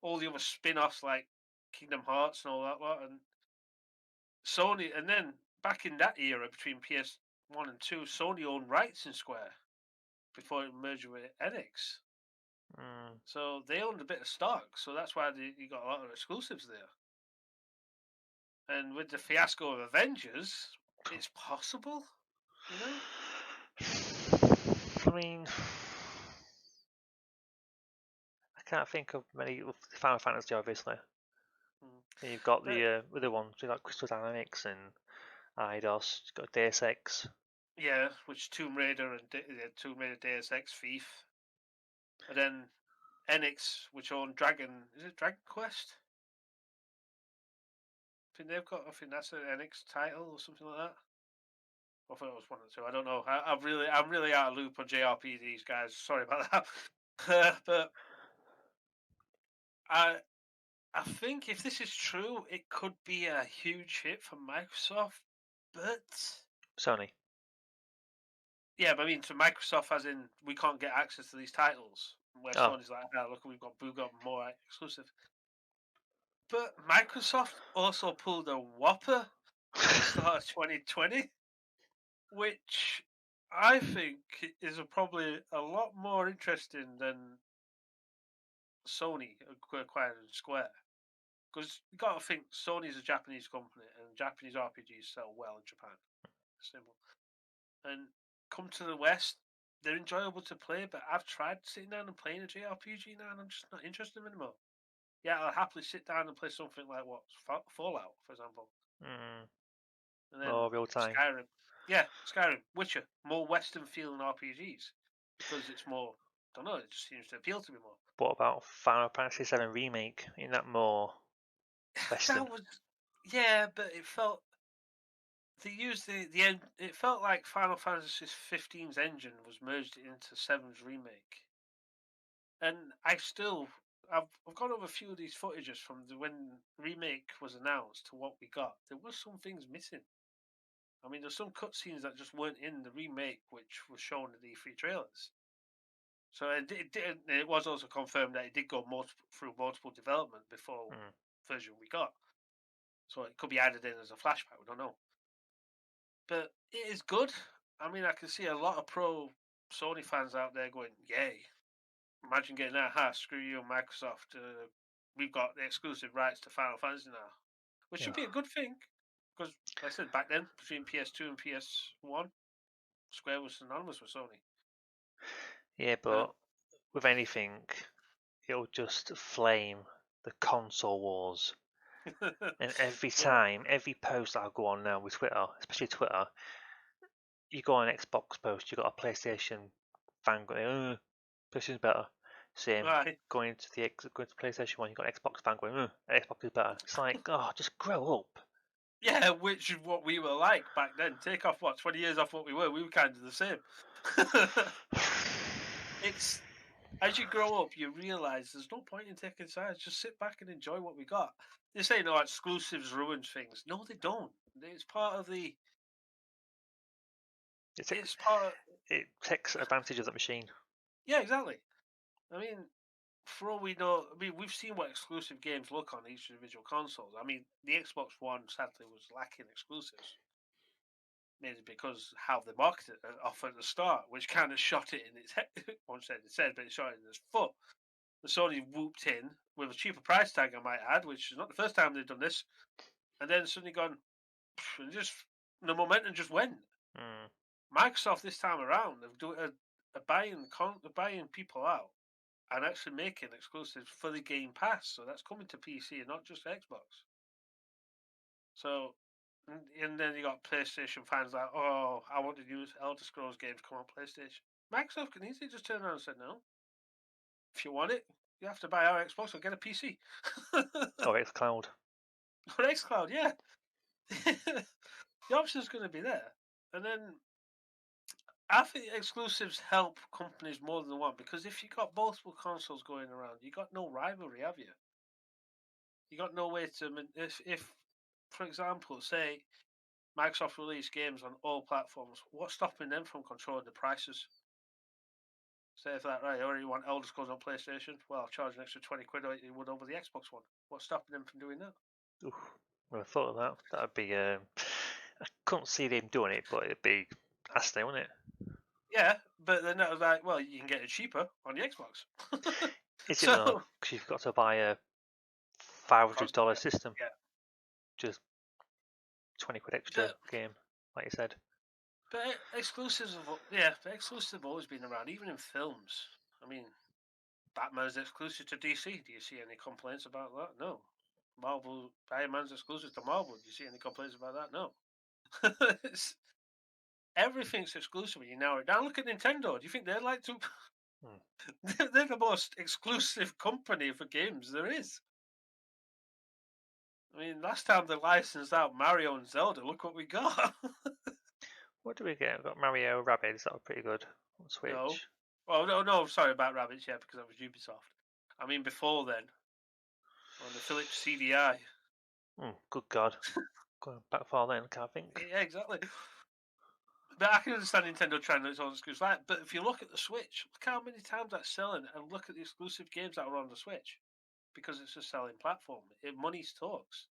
all the other spin-offs like Kingdom Hearts and all that lot, and Sony. And then back in that era between PS1 and 2, Sony owned rights in Square before it merged with Enix. So they owned a bit of stock, so that's why you got a lot of exclusives there. And with the fiasco of Avengers, it's possible, you know? I mean, I can't think of many. Final Fantasy, obviously. And you've got the other ones, you've got Crystal Dynamics and Eidos, you've got Deus Ex. Yeah, which Tomb Raider and Tomb Raider, Deus Ex, Thief. And then Enix, which own Dragon. Is it Dragon Quest? I think that's an Enix title or something like that. I thought it was one or two. I don't know. I'm really out of loop on JRPGs, guys. Sorry about that. But I think if this is true, it could be a huge hit for Microsoft. But Sony. Yeah, but I mean, to Microsoft, as in we can't get access to these titles. Where Sony's like, look, we've got more exclusive. But Microsoft also pulled a whopper at the start of 2020. which I think is probably a lot more interesting than Sony acquiring Square. Because you got to think Sony's a Japanese company, and Japanese RPGs sell well in Japan. Simple. And come to the West, they're enjoyable to play, but I've tried sitting down and playing a JRPG now, and I'm just not interested in them anymore. Yeah, I'll happily sit down and play something like Fallout, for example, Mm. and then More real time. Skyrim. Yeah, Skyrim, Witcher, more Western feeling RPGs because it's more. I don't know. It just seems to appeal to me more. What about Final Fantasy VII Remake? Isn't that more Western? That was, yeah, but it felt they used the end. It felt like Final Fantasy 15's engine was merged into 7's remake, and I've gone over a few of these footages from when remake was announced to what we got. There were some things missing. I mean, there's some cutscenes that just weren't in the remake, which was shown in the E3 trailers. So it was also confirmed that it did go through multiple development before version we got. So it could be added in as a flashback. We don't know. But it is good. I mean, I can see a lot of pro Sony fans out there going, "Yay! Imagine getting that hat. Screw you, Microsoft. We've got the exclusive rights to Final Fantasy now," which should be a good thing because, like I said, back then between PS2 and PS1, Square was synonymous with Sony. Yeah, but with anything, it'll just flame the console wars. And every time, every post I go on now with Twitter, especially Twitter, you go on an Xbox post, you got a PlayStation fan going, PlayStation's better. Same. Right. Going to PlayStation 1, you got an Xbox fan going, Xbox is better. It's like, oh, just grow up. Yeah, which is what we were like back then. Take off 20 years off what we were kind of the same. It's as you grow up, you realise there's no point in taking sides. Just sit back and enjoy what we got. They say no exclusives ruin things. No, they don't. It's part of the. It's part of. It takes advantage of that machine. Yeah, exactly. I mean, for all we know, we've seen what exclusive games look on each individual consoles. I mean, the Xbox One sadly was lacking exclusives, mainly because how they marketed it off at the start, which kind of shot it in its head. One said it said, but it shot it in its foot. The Sony whooped in with a cheaper price tag, I might add, which is not the first time they've done this, and then suddenly gone, and just the momentum just went. Microsoft this time around, they're buying people out and actually making exclusives for the Game Pass, so that's coming to PC and not just Xbox. So, and then you got PlayStation fans like, oh, I want to use Elder Scrolls games come on PlayStation. Microsoft can easily just turn around and say no. If you want it, you have to buy our Xbox or get a PC. Or xCloud. Or xCloud, yeah. The option's going to be there. And then I think exclusives help companies more than one because if you got multiple consoles going around, you got no rivalry, have you? You got no way to if for example, say Microsoft release games on all platforms, what's stopping them from controlling the prices? Say if that right, or you want Elder Scrolls on PlayStation, well, I'll charge an extra 20 quid like you would over the Xbox One. What's stopping them from doing that? Oof, well, I thought of that. That'd be. I couldn't see them doing it, but it'd be nasty, wouldn't it? Yeah, but then that was like, well, you can get it cheaper on the Xbox. Is it though? Because you've got to buy a $500 system. Yeah. Just 20 quid extra game, like you said. But exclusives have always been around, even in films. I mean, Batman's exclusive to DC. Do you see any complaints about that? No. Iron Man's exclusive to Marvel. Do you see any complaints about that? No. Everything's exclusive when you narrow it down. Look at Nintendo. Do you think they'd like to? They're the most exclusive company for games there is. I mean, last time they licensed out Mario and Zelda, look what we got. What do we get? We've got Mario Rabbids, that was pretty good on Switch. No. Oh, no, sorry about Rabbids, yeah, because that was Ubisoft. I mean, before then, on the Philips CDI. Good God. Going back far then, can't think. Yeah, exactly. But I can understand Nintendo trying its own exclusive. But if you look at the Switch, look how many times that's selling, and look at the exclusive games that are on the Switch, because it's a selling platform. Money talks.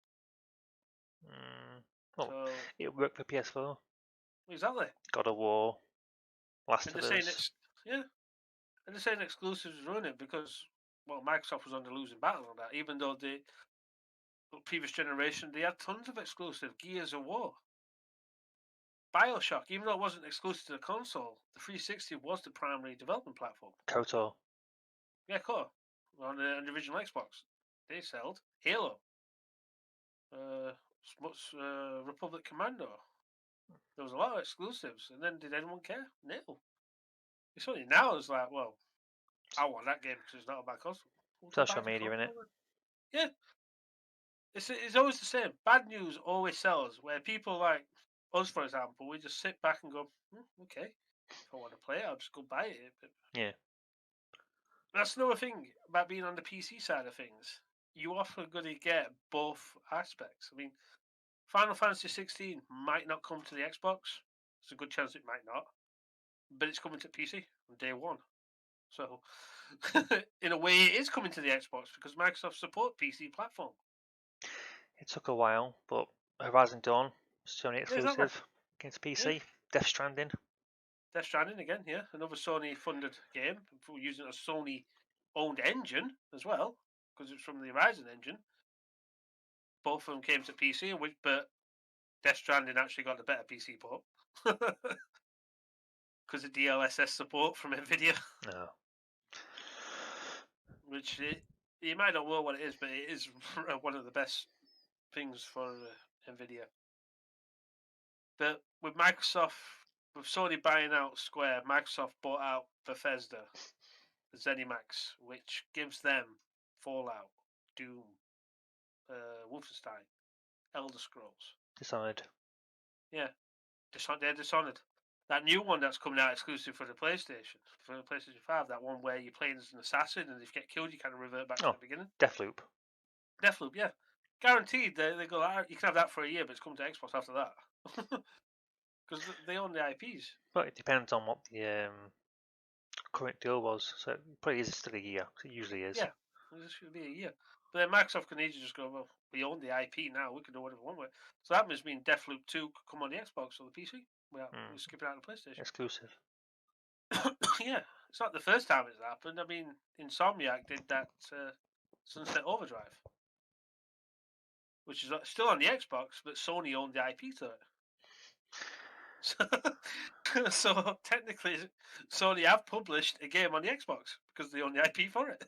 Well, it worked for PS4. Exactly. God of War, Last And of they're saying Us. and they're saying exclusives ruin it because Microsoft was on the losing battle on that. Even though the previous generation they had tons of exclusive Gears of War, BioShock. Even though it wasn't exclusive to the console, the 360 was the primary development platform. KOTOR. Yeah, cool. On the original Xbox, they sold Halo, Republic Commando. There was a lot of exclusives, and then did anyone care? No. It's only now it's like, well, I want that game because it's not on my console. Well, go buy Social the media, innit? console. Yeah, it's always the same. Bad news always sells. Where people like us, for example, we just sit back and go, okay, if I want to play it, I'll just go buy it. But Yeah. that's another thing about being on the PC side of things. You often going to get both aspects. I mean, Final Fantasy 16 might not come to the Xbox. There's a good chance it might not, but it's coming to PC on day one. So, in a way, it is coming to the Xbox because Microsoft support PC platform. It took a while, but Horizon Dawn, Sony Yeah, exactly. exclusive against Yeah. PC. Death Stranding. Death Stranding again, yeah, another Sony-funded game using a Sony-owned engine as well because it's from the Horizon engine. Both of them came to PC, but Death Stranding actually got the better PC port because of DLSS support from Nvidia, No. which you might not know what it is, but it is one of the best things for Nvidia. But with Sony buying out Square, Microsoft bought out Bethesda, ZeniMax, which gives them Fallout, Doom, Wolfenstein, Elder Scrolls. Dishonored. Yeah, they're Dishonored. That new one that's coming out exclusive for the PlayStation 5, that one where you're playing as an assassin and if you get killed, you kind of revert back to the beginning. Deathloop. Deathloop, yeah. Guaranteed, they go, you can have that for a year, but it's coming to Xbox after that. Because they own the IPs. But it depends on what the current deal was. So it probably is still a year. It usually is. Yeah, this should be a year. But then Microsoft can easily just go, well, we own the IP now, we can do whatever we want with it. So that must mean Deathloop 2 could come on the Xbox or the PC. We're skipping out the PlayStation. Exclusive. Yeah, it's not the first time it's happened. I mean, Insomniac did that Sunset Overdrive, which is still on the Xbox, but Sony owned the IP to it. So technically, Sony have published a game on the Xbox because they own the IP for it.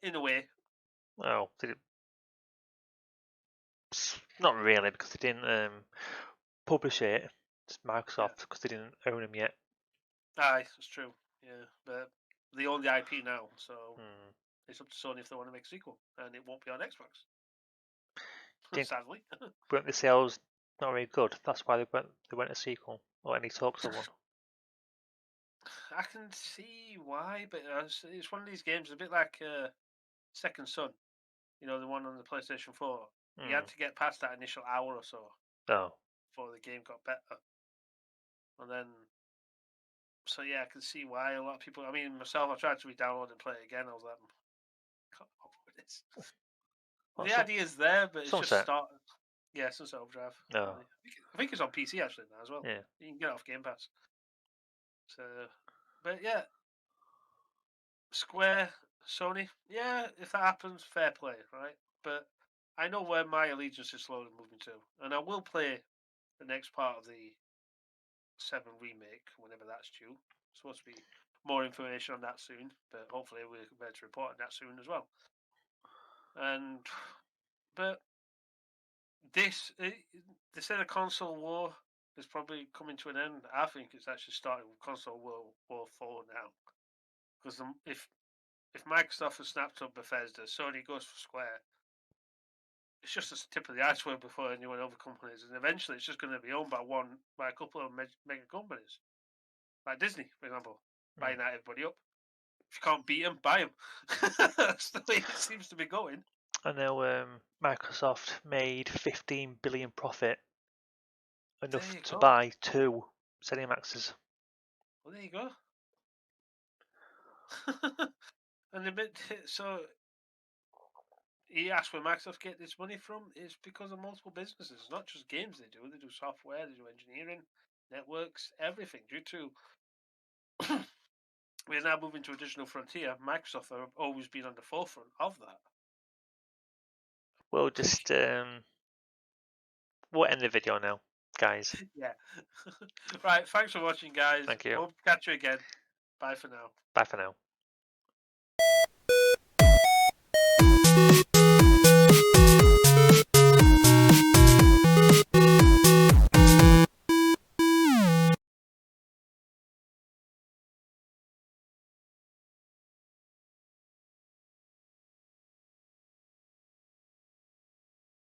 In a way. Oh, did it? Not really, because they didn't publish it. It's Microsoft because they didn't own them yet. Aye, it's true. Yeah, but they own the IP now, so it's up to Sony if they want to make a sequel, and it won't be on Xbox. Sadly. Weren't the sales not very good? That's why they went a sequel or any talks of one. I can see why, but it's one of these games, a bit like Second Son. You know, the one on the PlayStation 4. You had to get past that initial hour or so before the game got better. And then, so yeah, I can see why a lot of people. I mean, myself, I tried to re-download and play it again. I was like, I can't bother with this. The idea's there, but it's just starting. Yeah, Sunset Overdrive. No. I think it's on PC actually now as well. Yeah. You can get it off Game Pass. So, but yeah, Square, Sony, yeah, if that happens, fair play, right? But I know where my allegiance is slowly moving to, and I will play the next part of the 7 remake whenever that's due. Supposed to be more information on that soon, but hopefully we'll be able to report on that soon as well. But they said a console war is probably coming to an end. I think it's actually starting with console war 4 now, because if Microsoft has snapped up Bethesda, Sony goes for Square. It's just the tip of the iceberg before anyone other companies, and eventually it's just going to be owned by a couple of mega companies, like Disney, for example, buying out everybody up. If you can't beat them, buy them. That's the way it seems to be going. I know Microsoft made 15 billion profit, enough to buy 2 ZeniMaxes. Well, there you go. And so he asked where Microsoft get this money from. It's because of multiple businesses, not just games they do. They do software, they do engineering, networks, everything. Due to we're now moving to a digital frontier, Microsoft have always been on the forefront of that. We'll just we'll end the video now, guys. Yeah. Right. Thanks for watching, guys. Thank you. Hope to catch you again. Bye for now. Bye for now.